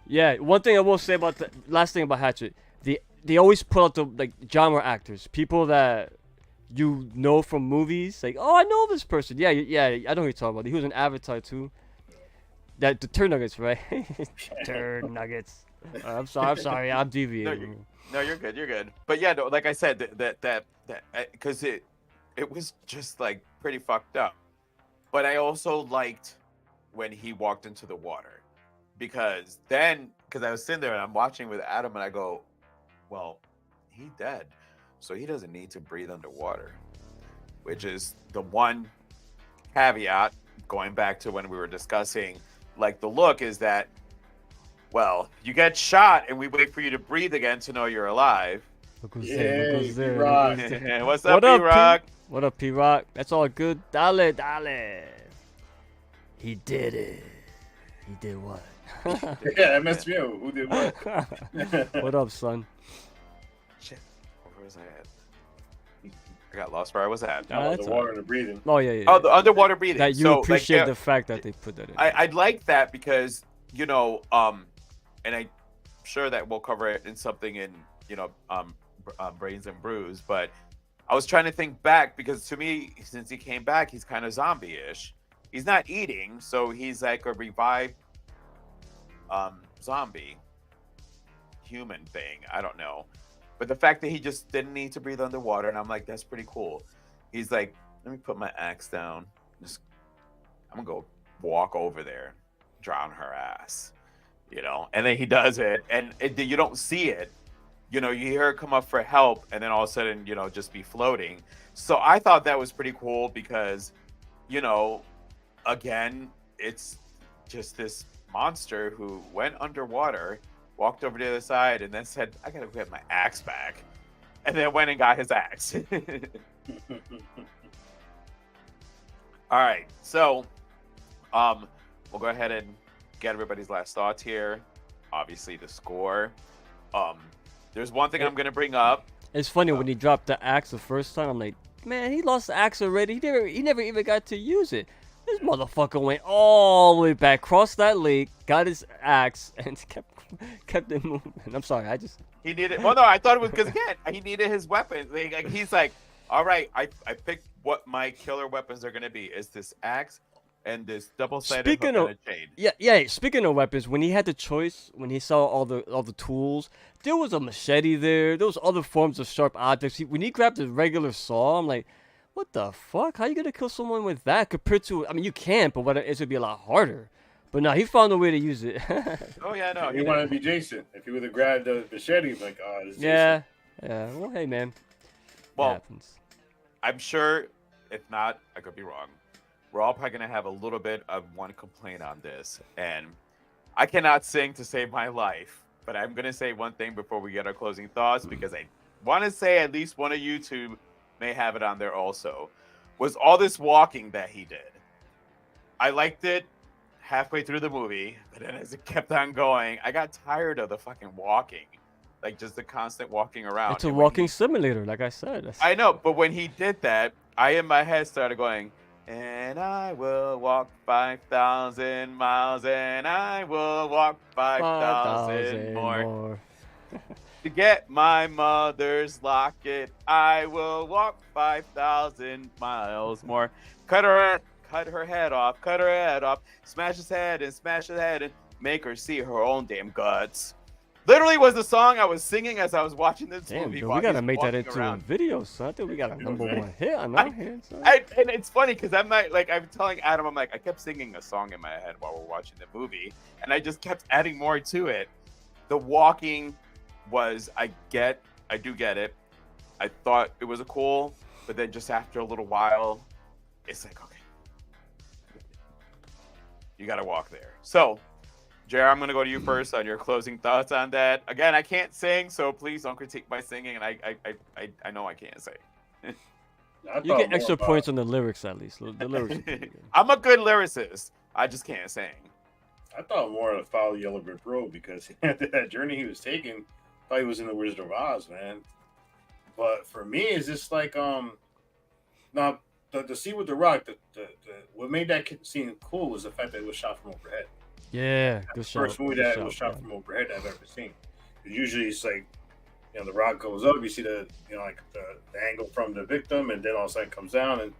Yeah, one thing I will say about the last thing about Hatchet, they always put out the like genre actors, people that you know from movies. Like, oh, I know this person. Yeah, I know who you're talking about. He was in Avatar too. The turd nuggets, right? Turd nuggets. I'm sorry, I'm deviating. No, you're good. But yeah, no, like I said, that because it was just like pretty fucked up. But I also liked when he walked into the water, because I was sitting there and I'm watching with Adam and I go, well, he dead, so he doesn't need to breathe underwater, which is the one caveat going back to when we were discussing like the look is that, well, you get shot and we wait for you to breathe again to know you're alive. Look who's Yeah, there. P-Rock. What's up, P-Rock? What up, P-Rock? That's all good. Dale. He did it. He did what? Yeah, that messed me up. Who did what? What up, son? Shit, where was I at? I got lost where I was at. Nah, The that's water and the breathing. Oh yeah. Oh, the underwater breathing. That you appreciate the fact that they put that in. I like that because and I'm sure that we'll cover it in something in Brains and Brews, but I was trying to think back because to me, since he came back, he's kind of zombie-ish. He's not eating, so he's like a revived zombie human thing. I don't know. But the fact that he just didn't need to breathe underwater, and I'm like, that's pretty cool. He's like, let me put my axe down. I'm gonna go walk over there, drown her ass, And then he does it, and you don't see it. You hear her come up for help, and then all of a sudden, just be floating. So I thought that was pretty cool because, again, it's just this monster who went underwater, walked over to the other side, and then said, I gotta get my axe back. And then went and got his axe. All right, so we'll go ahead and get everybody's last thoughts here. Obviously, the score. There's one thing I'm gonna bring up. It's funny when he dropped the axe the first time. I'm like, man, he lost the axe already. He never even got to use it. This motherfucker went all the way back, crossed that lake, got his axe, and kept it moving. I'm sorry, He needed. Well, no, I thought it was because again he needed his weapon. Like, he's like, all right, I picked what my killer weapons are gonna be. Is this axe and this double-sided hook on a chain. Yeah. Speaking of weapons, when he had the choice, when he saw all the tools, there was a machete there. There was other forms of sharp objects. When he grabbed a regular saw, I'm like, what the fuck? How you gonna kill someone with that compared to? I mean, you can, but it would be a lot harder. But no, he found a way to use it. Oh yeah, no. He wanted to be Jason. If he would have grabbed the machete, like, oh, this is yeah. Well, hey man. Well, it happens. I'm sure. If not, I could be wrong. We're all probably gonna have a little bit of one complaint on this, and I cannot sing to save my life, but I'm gonna say one thing before we get our closing thoughts because I want to say at least one of you two may have it on there also. Was all this walking that he did? I liked it halfway through the movie, but then as it kept on going, I got tired of the fucking walking, like just the constant walking around. It's a walking simulator, like I said. I know, but when he did that, I in my head started going. And I will walk 5,000 miles, and I will walk 5,000 more. To get my mother's locket, I will walk 5,000 miles more. Cut her head off, smash his head and make her see her own damn guts. Literally was the song I was singing as I was watching this Damn, movie. dude, while we gotta he's make that walking into a around. video, son. I think we got a number one hit on I- our hands, son. And it's funny because I'm not like I'm telling Adam, I'm like I kept singing a song in my head while we're watching the movie, and I just kept adding more to it. The walking was I do get it. I thought it was a cool, but then just after a little while, it's like okay, you got to walk there. So, Jared, I'm gonna go to you first on your closing thoughts on that. Again, I can't sing, so please don't critique my singing, and I know I can't sing. You get extra points on the lyrics at least. The lyrics. I'm a good lyricist. I just can't sing. I thought more of Follow Yellow Brick Road because that journey he was taking, I thought he was in the Wizard of Oz, man. But for me, it's just like now the scene with the rock. What made that scene cool was the fact that it was shot from overhead. Yeah, good shot. First movie that was shot from overhead I've ever seen. Usually it's like, the rock goes up, you see the like the angle from the victim, and then all of a sudden it comes down and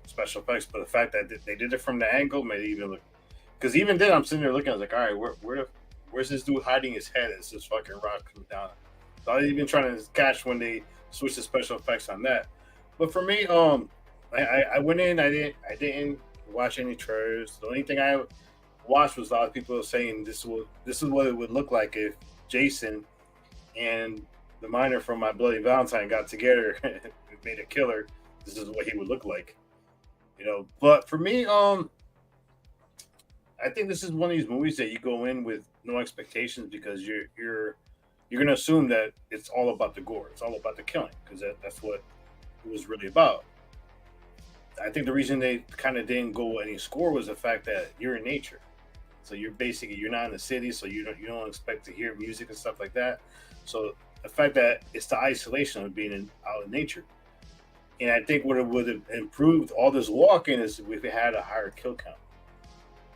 special effects. But the fact that they did it from the angle made it even look. Because even then, I'm sitting there looking. I was like, all right, where's this dude hiding his head as this fucking rock comes down? So I was even trying to catch when they switched the special effects on that. But for me, I went in. I didn't watch any trailers. The only thing I watched was a lot of people saying this is what it would look like if Jason and the miner from My Bloody Valentine got together and made a killer. This is what he would look like, But for me, I think this is one of these movies that you go in with no expectations because you're gonna assume that it's all about the gore, it's all about the killing because that's what it was really about. I think the reason they kind of didn't go any score was the fact that you're in nature, so you're not in the city, so you don't expect to hear music and stuff like that. So the fact that it's the isolation of being out in nature, and I think what it would have improved all this walking is if we had a higher kill count.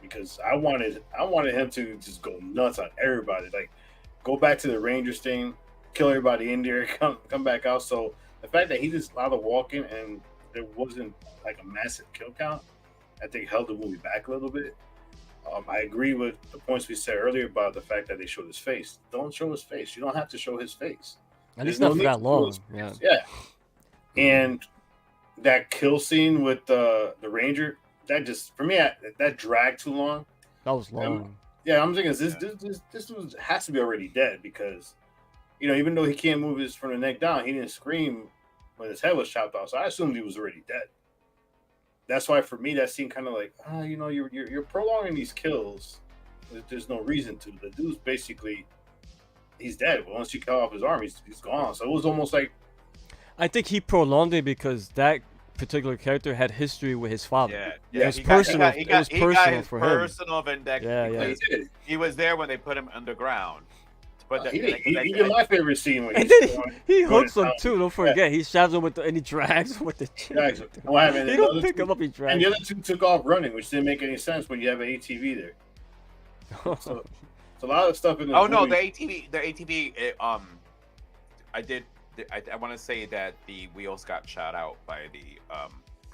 Because I wanted him to just go nuts on everybody, like go back to the Rangers thing, kill everybody in there, come back out. So the fact that he just allowed the walking and there wasn't like a massive kill count, I think held the movie back a little bit. I agree with the points we said earlier about the fact that they showed his face. Don't show his face. You don't have to show his face. At least not for that long. Yeah. And that kill scene with the Ranger, that just for me that dragged too long. That was long. I'm thinking this has to be already dead because even though he can't move his from the neck down, he didn't scream when his head was chopped off. So I assumed he was already dead. That's why for me that scene kind of like you're prolonging these kills. There's no reason to. The dude's basically he's dead. But once you cut off his arm, he's gone. So it was almost like I think he prolonged it because that particular character had history with his father. Yeah. It was personal. He got his for personal vindictive. Yeah. He was there when they put him underground. He did my favorite scene when he hooks him too. Don't forget, he stabs him and he drags him with the chin. He don't pick him up. He drags. And the other two took off running, which didn't make any sense when you have an ATV there. So a lot of stuff in the movie. No, the ATV. I want to say that the wheels got shot out by the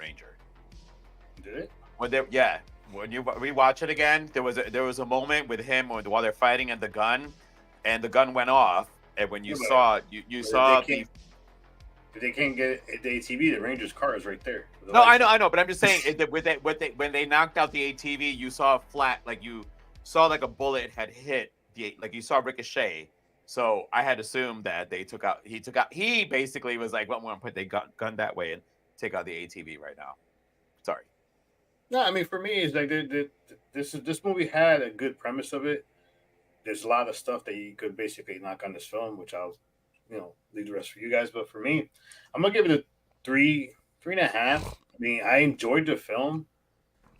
Ranger. Did it? When you rewatch it again, there was a moment with him while they're fighting and the gun went off, and when you saw they can't get the ATV, the Ranger's car is right there. No, I know, but I'm just saying when they knocked out the ATV, you saw flat, like you saw like a bullet had hit you saw ricochet. So I had assumed that he basically was like, well, I'm going to put the gun that way and take out the ATV right now. Sorry. No, I mean, for me, it's like this movie had a good premise of it. There's a lot of stuff that you could basically knock on this film, which I'll, leave the rest for you guys. But for me, I'm going to give it a 3.5. I mean, I enjoyed the film.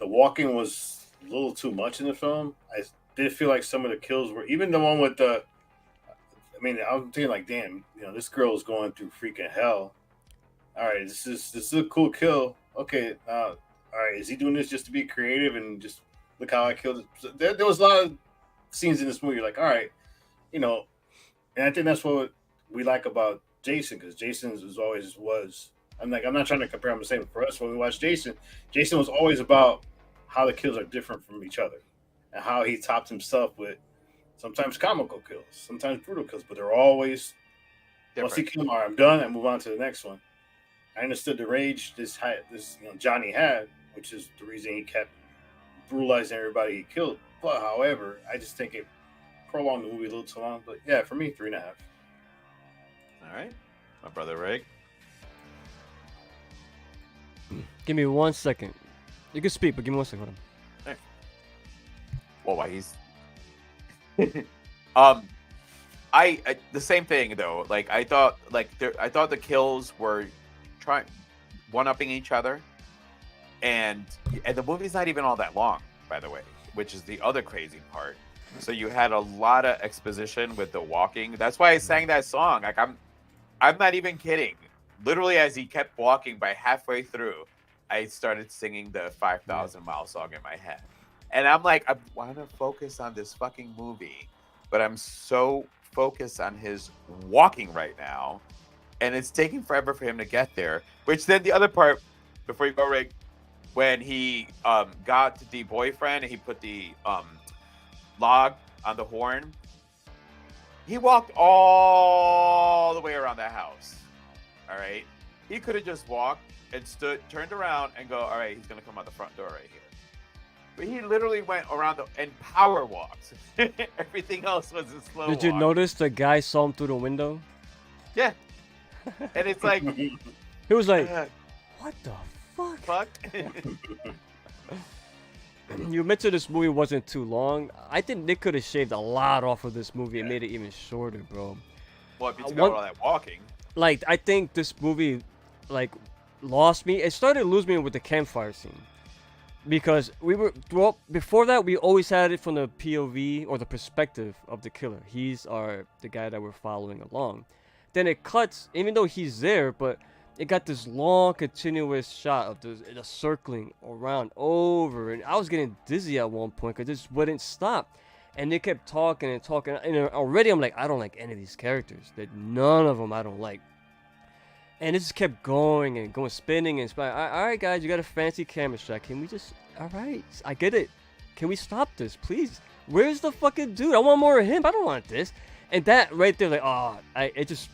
The walking was a little too much in the film. I did feel like some of the kills were, even the one with the, I'm thinking like, damn, this girl is going through freaking hell. All right, this is a cool kill. Okay, all right, is he doing this just to be creative and just look how I killed it? So there was a lot of scenes in this movie. You're like, all right, and I think that's what we like about Jason, because Jason was. I'm not trying to compare. I'm saying for us when we watch Jason was always about how the kills are different from each other and how he topped himself with sometimes comical kills, sometimes brutal kills, but they're always once he killed him, all right, I'm done. I move on to the next one. I understood the rage this Johnny had, which is the reason he kept brutalizing everybody he killed. But however, I just think it prolonged the movie a little too long. But yeah, for me, 3.5. All right, my brother Rig. Give me 1 second. You can speak, but give me 1 second. Hey. Well, why he's I the same thing though. Like I thought the kills were trying one-upping each other, and the movie's not even all that long, by the way, which is the other crazy part. So you had a lot of exposition with the walking. That's why I sang that song. Like I'm not even kidding. Literally, as he kept walking, by halfway through, I started singing the 5,000 Mile song in my head. And I'm like, I want to focus on this fucking movie, but I'm so focused on his walking right now, and it's taking forever for him to get there. Which then the other part, before you go, Rick, when he got the boyfriend and he put the log on the horn, he walked all the way around that house. All right, he could have just walked and turned around and go, all right, he's gonna come out the front door right here. But he literally went around and power walked. Everything else was a slow Did you walk. notice the guy saw him through the window? Yeah. And it's like, he was like, what the fuck? You mentioned this movie wasn't too long. I think they could have shaved a lot off of this movie and made it even shorter, bro. Well, if you took out all that walking. Like, I think this movie, like, lost me. It started to lose me with the campfire scene. Because before that, we always had it from the POV or the perspective of the killer. He's the guy that we're following along. Then it cuts, even though he's there, but it got this long, continuous shot of the circling around over. And I was getting dizzy at one point because it just wouldn't stop. And they kept talking and talking. And already I'm like, I don't like any of these characters. None of them I don't like. And it just kept going and going, spinning and spinning. All right, guys, you got a fancy camera shot. Can we just... All right, I get it. Can we stop this, please? Where's the fucking dude? I want more of him. I don't want this. And that right there, like, it just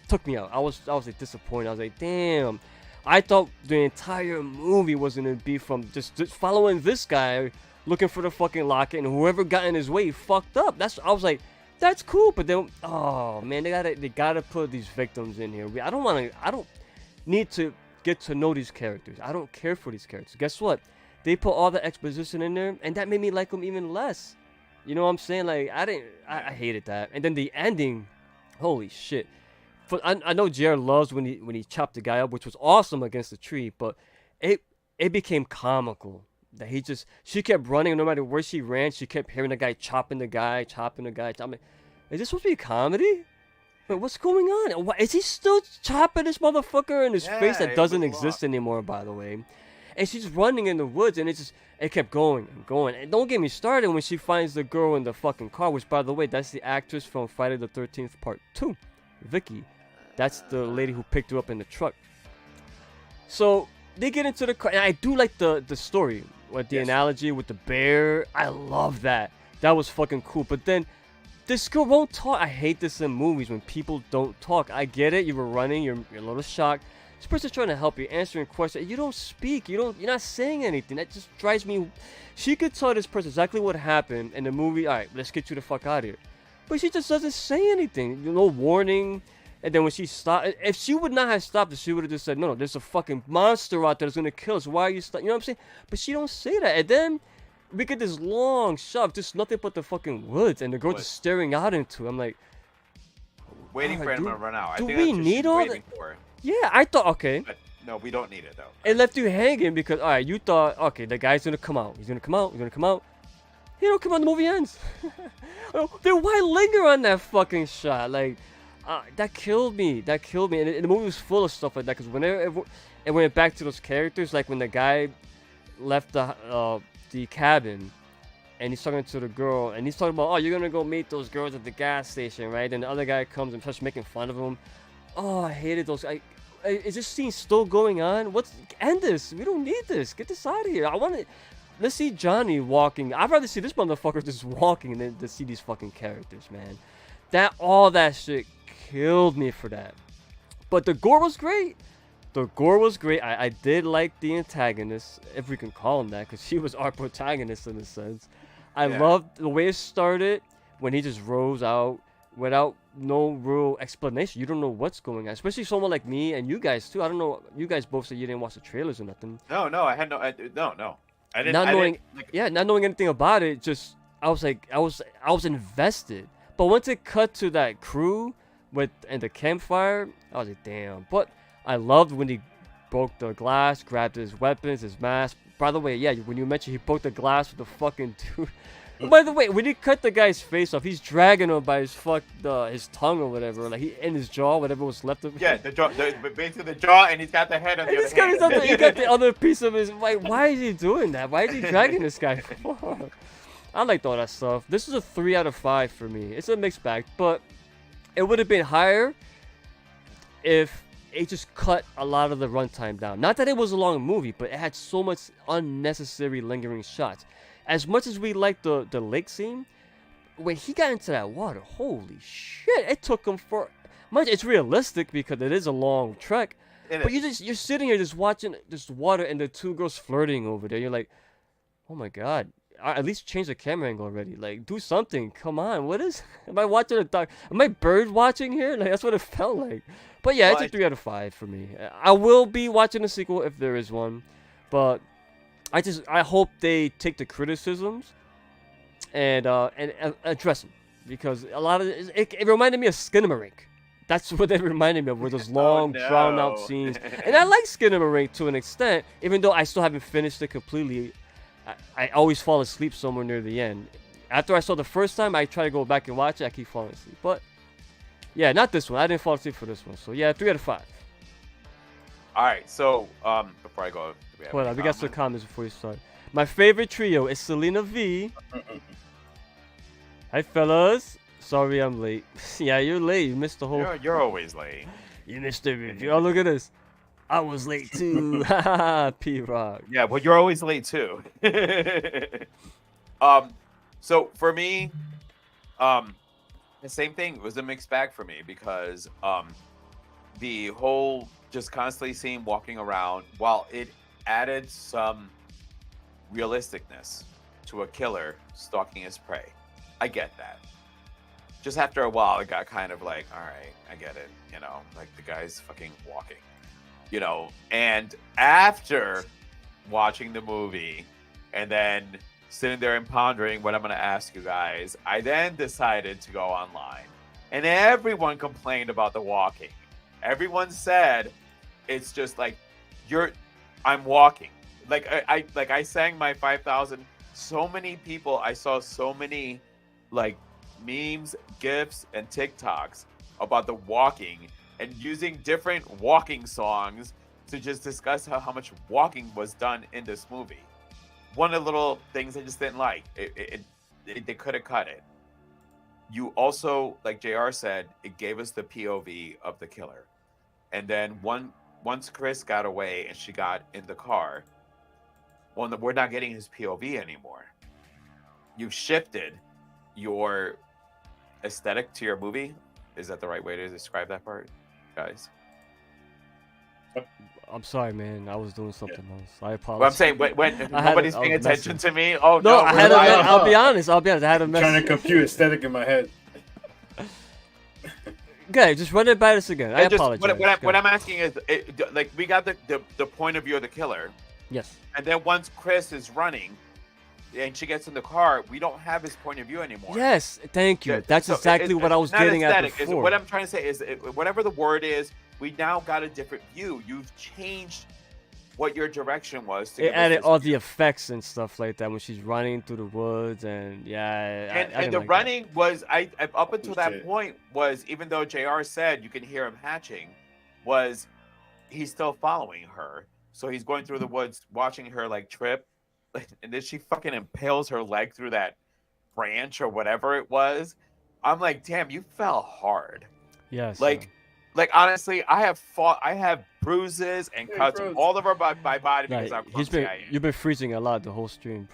took me out. I was like disappointed. I was like, damn. I thought the entire movie was gonna be from just following this guy, looking for the fucking locket, and whoever got in his way fucked up. I was like, that's cool, but then, oh man, they gotta put these victims in here. I don't need to get to know these characters. I don't care for these characters. Guess what? They put all the exposition in there, and that made me like them even less. You know what I'm saying? Like, I hated that. And then the ending, holy shit. I know Jared loves when he chopped the guy up, which was awesome against the tree, but it became comical. That she kept running, and no matter where she ran, she kept hearing the guy chopping the guy. Is this supposed to be a comedy? Wait, what's going on? Is he still chopping this motherfucker in his face that doesn't exist anymore, by the way? And she's running in the woods, and it kept going and going. And don't get me started when she finds the girl in the fucking car, which, by the way, that's the actress from Friday the 13th Part 2, Vicky. That's the lady who picked her up in the truck. So they get into the car, and I do like the story. With the analogy with the bear, I love that. That was fucking cool. But then this girl won't talk. I hate this in movies when people don't talk. I get it. You were running. You're a little shocked. This person's trying to help you, answering questions. You don't speak. You're not saying anything. That just drives me. She could tell this person exactly what happened in the movie. All right, let's get you the fuck out of here. But she just doesn't say anything. No warning. And then when she stopped, if she would not have stopped, she would have just said, no, there's a fucking monster out there that's going to kill us. Why are you stopping? You know what I'm saying? But she don't say that. And then we get this long shot, just nothing but the fucking woods. And the girl just staring out into it. I'm like... Waiting for him to run out. Do we need all that? Yeah, I thought, okay. But no, we don't need it, though. It left you hanging because, all right, you thought, okay, the guy's going to come out. He's going to come out. He's going to come out. He don't come out, the movie ends. Then why linger on that fucking shot? Like... that killed me. And the movie was full of stuff like that. Because whenever it went back to those characters, like when the guy left the cabin, and he's talking to the girl, and he's talking about, oh, you're gonna go meet those girls at the gas station, right? And the other guy comes and starts making fun of him. Oh, I hated those. Is this scene still going on? End this. We don't need this. Get this out of here. let's see Johnny walking. I'd rather see this motherfucker just walking than to see these fucking characters, man. All that shit killed me for that. But the gore was great. The gore was great. I did like the antagonist, if we can call him that, because she was our protagonist in a sense. I loved the way it started when he just rose out without no real explanation. You don't know what's going on, especially someone like me and you guys too. I don't know. You guys both said you didn't watch the trailers or nothing. No, I had no. I didn't. Not knowing anything about it. Just I was invested. But once it cut to that crew and the campfire, I was like, damn. But I loved when he broke the glass, grabbed his weapons, his mask. By the way, yeah, when you mentioned he broke the glass with the fucking dude. By the way, when he cut the guy's face off, he's dragging him by his tongue or whatever, like in his jaw, whatever was left of it. Yeah, the jaw, basically the jaw, and he's got the head on the other hand. He got the other piece of his. Like, why is he doing that? Why is he dragging this guy? I liked all that stuff. This is a 3 out of 5 for me. It's a mixed bag, but it would have been higher if it just cut a lot of the runtime down. Not that it was a long movie, but it had so much unnecessary lingering shots. As much as we liked the lake scene, when he got into that water, holy shit! It took him for much. It's realistic because it is a long trek, but you're sitting here just watching this water and the two girls flirting over there. You're like, oh my god! At least change the camera angle already. Like, do something. Come on. What is? Am I watching a dog? Am I bird watching here? Like, that's what it felt like. But yeah, it's a 3 out of 5 for me. I will be watching a sequel if there is one, but I hope they take the criticisms and address them, because a lot of it reminded me of Skinamarink. That's what it reminded me of, were those long, drawn out scenes. And I like Skinamarink to an extent, even though I still haven't finished it completely. I always fall asleep somewhere near the end. After I saw the first time, I try to go back and watch it. I keep falling asleep. But yeah, not this one. I didn't fall asleep for this one. So yeah, 3 out of 5. All right. So before I go, hold on. We got some comments before you start. My favorite trio is Selena V. Hi fellas. Sorry I'm late. Yeah, you're late. You missed the whole. You're always late. You missed the review. Oh, look at this. I was late too. P-Rock. Yeah, well, you're always late too. So for me, the same thing. It was a mixed bag for me because the whole just constantly seeing walking around, while it added some realisticness to a killer stalking his prey. I get that. Just after a while, it got kind of like, all right, I get it. You know, like the guy's fucking walking. You know, and after watching the movie and then sitting there and pondering what I'm going to ask you guys, I then decided to go online. And everyone complained about the walking. Everyone said it's just like I'm walking. Like I sang my 5,000. So many people, I saw so many like memes, GIFs, and TikToks about the walking and using different walking songs to just discuss how much walking was done in this movie. One of the little things I just didn't like. They could have cut it. You also, like JR said, it gave us the POV of the killer. And then once Chris got away and she got in the car, well, we're not getting his POV anymore. You've shifted your aesthetic to your movie. Is that the right way to describe that part, guys? I'm sorry, man. I was doing something else. I apologize. Well, I'm saying when nobody's paying attention to me. Oh no! I'll be honest. I had a message. Trying to compute aesthetic in my head. Okay, just run it by us again. I apologize. What I'm asking is, like, we got the point of view of the killer. Yes. And then once Chris is running, and she gets in the car, we don't have his point of view anymore. Yes, thank you. That's exactly what I was getting at before. What I'm trying to say is, whatever the word is, we now got a different view. You've changed what your direction was. It added all the effects and stuff like that when she's running through the woods, and yeah. And the like running that. Was I up until that point was, even though JR said you can hear him hatching, was he's still following her. So he's going through the woods, watching her like trip, and then she fucking impales her leg through that branch or whatever it was. I'm like, damn, you fell hard. Yes. Like, Like honestly, I have bruises and Hey, cuts bro. all over my body Nah, because how he's clumsy been I am. you've been freezing a lot the whole stream.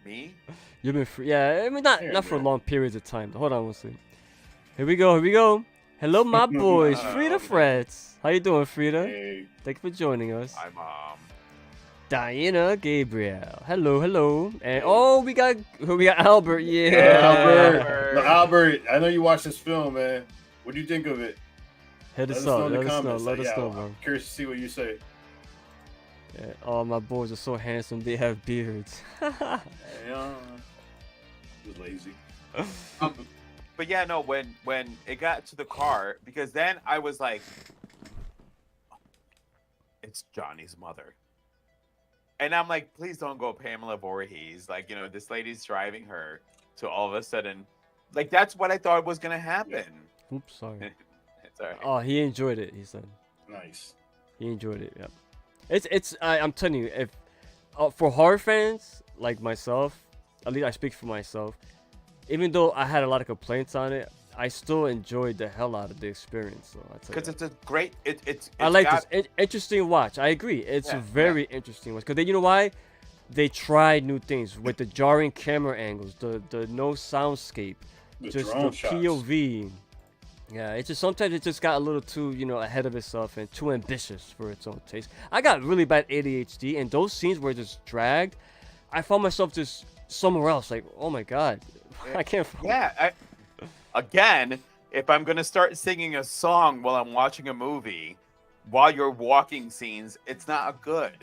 Me? You've been yeah. I mean Here, not for bro. long periods of time. Hold on one second. Here we go. Here we go. Hello, my boys, Frida Okay. Freds. How you doing, Frida? Hey, Thank you for joining us. I'm Diana Gabriel. Hello, hello. And Hey. oh, we got Albert. Yeah. Albert. No, Albert, I know you watched this film, man. What do you think of it? Hit Let us us know up. in the Let us know. comments. Let us know, I'm bro. curious to see what you say. Yeah. Oh, my boys are so handsome. They have beards. Yeah, just lazy. But yeah, no. When it got to the car, because then I was like, it's Johnny's mother. And I'm like, please don't go Pamela Voorhees. Like, this lady's driving her to all of a sudden. Like, that's what I thought was going to happen. Oops, sorry. It's all right. Oh, he enjoyed it. He said Nice. he enjoyed it. Yeah. I'm telling you, if for horror fans like myself, at least I speak for myself. Even though I had a lot of complaints on it, I still enjoyed the hell out of the experience. So Because it's a great. I like this. Interesting watch. I agree. It's a very interesting watch. Because you know why? They tried new things with the jarring camera angles, the no soundscape, The just drone the shots. POV. Yeah, it's just sometimes it just got a little too, ahead of itself and too ambitious for its own taste. I got really bad ADHD, and those scenes were just dragged. I found myself just somewhere else, like, oh my god, I can't. Yeah. Again, if I'm gonna start singing a song while I'm watching a movie, while you're walking scenes, it's not good.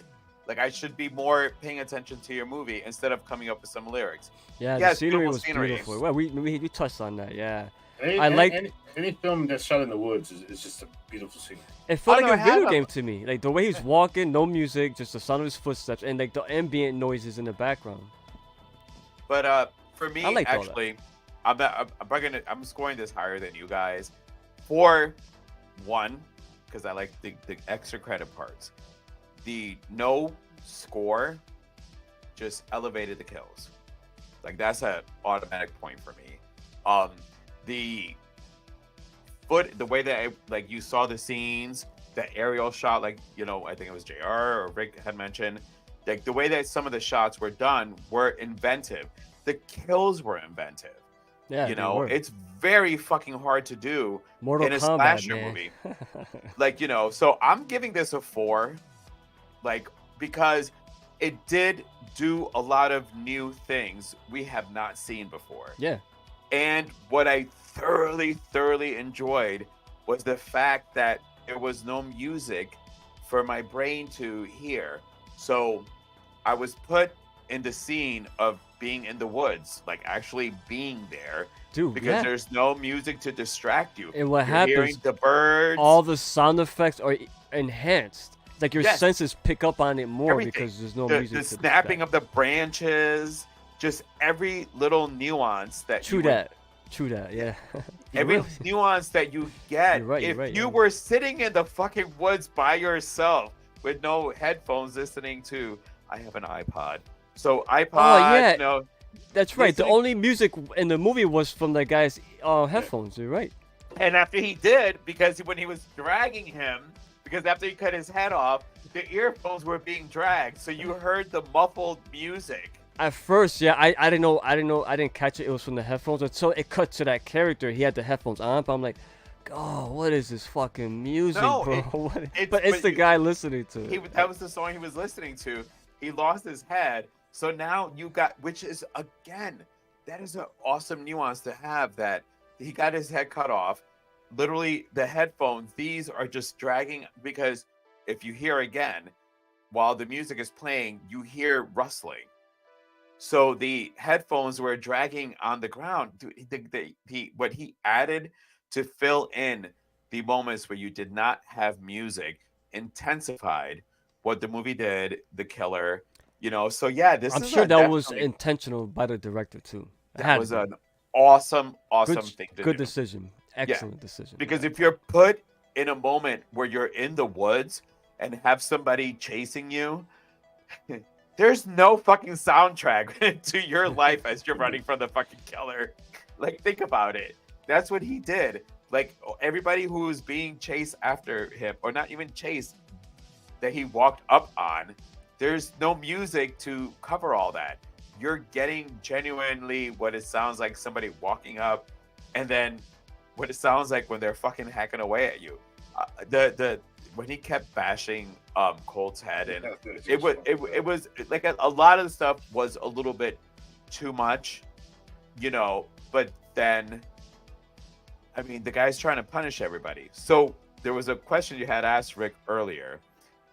Like I should be more paying attention to your movie instead of coming up with some lyrics. Yeah, Yeah, the it's scenery beautiful was scenery. beautiful. Well, we touched on that. Yeah, Any film that's shot in the woods is just a beautiful scene. it felt Oh, like no, a I have video a- game to me. Like the way he's walking, no music, just the sound of his footsteps, and like the ambient noises in the background. But for me, I liked all that. actually, I'm scoring this higher than you guys. For one, because I like the extra credit parts. The no score just elevated the kills. Like that's an automatic point for me. The way that you saw the scenes, the aerial shot, I think it was JR or Rick had mentioned, like the way that some of the shots were done were inventive. The kills were inventive. Yeah, they were. It's very fucking hard to do Mortal in a Kombat, slasher man. movie. So I'm giving this a 4, because it did do a lot of new things we have not seen before. Yeah. And what I thoroughly enjoyed was the fact that there was no music for my brain to hear. So I was put in the scene of being in the woods, like actually being there, Dude, because yeah. there's no music to distract you. And what You're happens? hearing the birds. All the sound effects are enhanced. It's like your Yes. senses pick up on it more Everything. because there's no the music. the snapping of the branches, just every little nuance that True that. Yeah. every Really? nuance that you get. You're right, if you're right, you yeah. were sitting in the fucking woods by yourself with no headphones listening to, I have an iPod. So iPod, yeah. That's right. The listening- only music in the movie was from the guy's headphones. You're right. and after he did, because when he was dragging him, because after he cut his head off, the earphones were being dragged. So you heard the muffled music. At first, yeah, I didn't know. I didn't catch it. It was from the headphones until it cut to that character. He had the headphones on, but I'm like, oh, what is this fucking music, No, bro? it's- but it's but the you- guy listening to it. That was the song he was listening to. He lost his head. So now you got, which is, again, that is an awesome nuance to have, that he got his head cut off. Literally, the headphones, these are just dragging, because if you hear again, while the music is playing, you hear rustling. So the headphones were dragging on the ground. Dude, what he added to fill in the moments where you did not have music intensified what the movie did, the killer, So yeah, I'm sure that was intentional by the director too. That was an awesome thing to do. Good decision. Excellent decision. Because if you're put in a moment where you're in the woods and have somebody chasing you, there's no fucking soundtrack to your life as you're running from the fucking killer. Like, think about it. That's what he did. Like everybody who was being chased after him, or not even chased, that he walked up on, there's no music to cover all that. You're getting genuinely what it sounds like somebody walking up, and then what it sounds like when they're fucking hacking away at you. The when he kept bashing Colt's head, and it was like a lot of the stuff was a little bit too much, you know. But then, I mean, the guy's trying to punish everybody. So there was a question you had asked Rick earlier,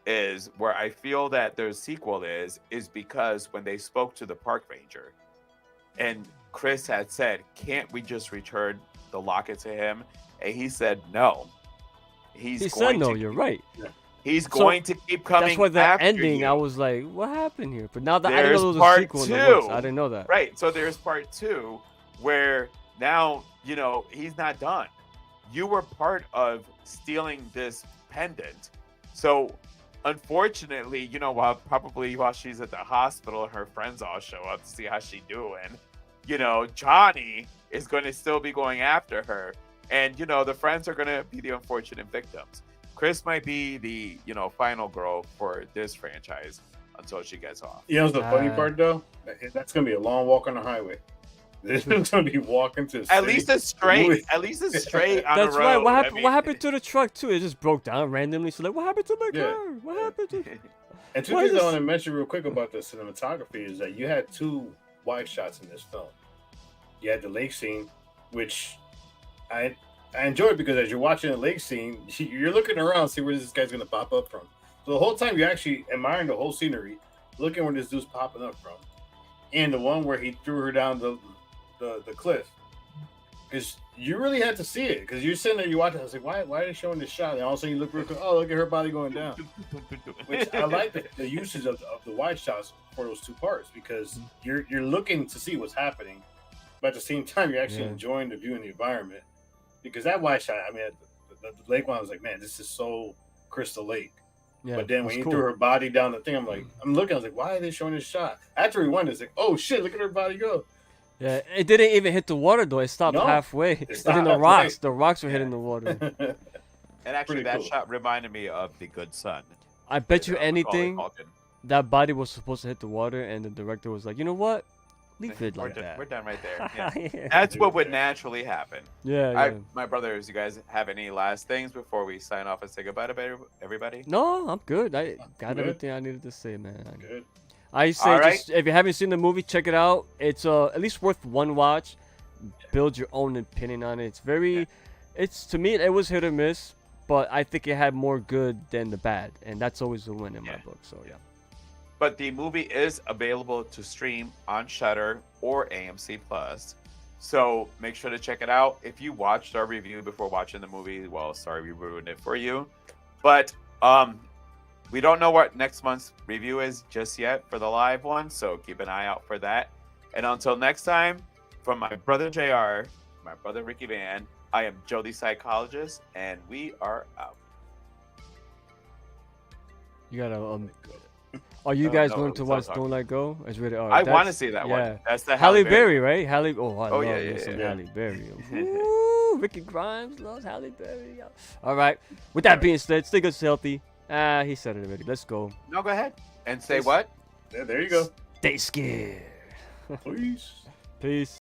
is where I feel that their sequel is because when they spoke to the park ranger, and Chris had said, "Can't we just return the locket to him?" And he said, "No." He said no. You're right. He's going to keep coming. That's why the after ending, you. I was like, what happened here? But now that There's I didn't know there was a part sequel in the two. works. I didn't know that. Right. So there's part 2 where now, you know, he's not done. You were part of stealing this pendant. So unfortunately, you know, while she's at the hospital, her friends all show up to see how she's doing. You know, Johnny is going to still be going after her. And, you know, the friends are going to be the unfortunate victims. Chris might be the, you know, final girl for this franchise until she gets off. You know, the funny part, though? That's going to be a long walk on the highway. This is going to be walking to at least it's straight. At least it's straight on That's the road. right. What happened to the truck, too? It just broke down randomly. So, like, what happened to my car? What happened to And two things I want to mention real quick about the cinematography is that you had 2 wide shots in this film. You had the lake scene, which I enjoyed because as you're watching the lake scene, you're looking around, see where this guy's going to pop up from. So the whole time you're actually admiring the whole scenery, looking where this dude's popping up from. And the one where he threw her down the cliff. Because you really had to see it. Because you're sitting there, you're watching, I was like, why are they showing this shot? And all of a sudden you look real quick, oh, look at her body going down. Which I like the usage of the wide shots for those 2 parts because you're looking to see what's happening. But at the same time, you're actually enjoying the view and the environment. Because that wide shot, I mean, the lake one, I was like, man, this is so Crystal Lake. Yeah, but then when you threw her body down the thing, I'm looking, I was like, why are they showing this shot? After we won, it's like, oh shit, look at her body go. Yeah, it didn't even hit the water though. It stopped halfway. It stopped and then the rocks were hitting the water. And actually, that shot reminded me of The Good Son. I bet you anything, that body was supposed to hit the water, and the director was like, you know what? Leave it like that. We're done right there. Yeah. That's what would naturally happen. Yeah. My brothers, you guys have any last things before we sign off and say goodbye to everybody? No, I'm good. I got everything I needed to say, man. Good. I say, just, if you haven't seen the movie, check it out. It's at least worth one watch. Build your own opinion on it. It's very, to me, it was hit or miss, but I think it had more good than the bad, and that's always the win in my book. So yeah. But the movie is available to stream on Shudder or AMC Plus. So make sure to check it out. If you watched our review before watching the movie, well, sorry we ruined it for you. But we don't know what next month's review is just yet for the live one, so keep an eye out for that. And until next time, from my brother JR, my brother Ricky Van, I am Joe the Psychologist, and we are out. You gotta are you guys going to watch Don't Let Go? It's really. I want to see that one. That's the Halle Berry, right? Halle. I love yeah. Halle Berry. Ooh, Ricky Grimes loves Halle Berry. All right. With that being said, stay good, healthy. He said it already. Let's go. No, go ahead and say what? Yeah, there you go. Stay scared. Please. Peace.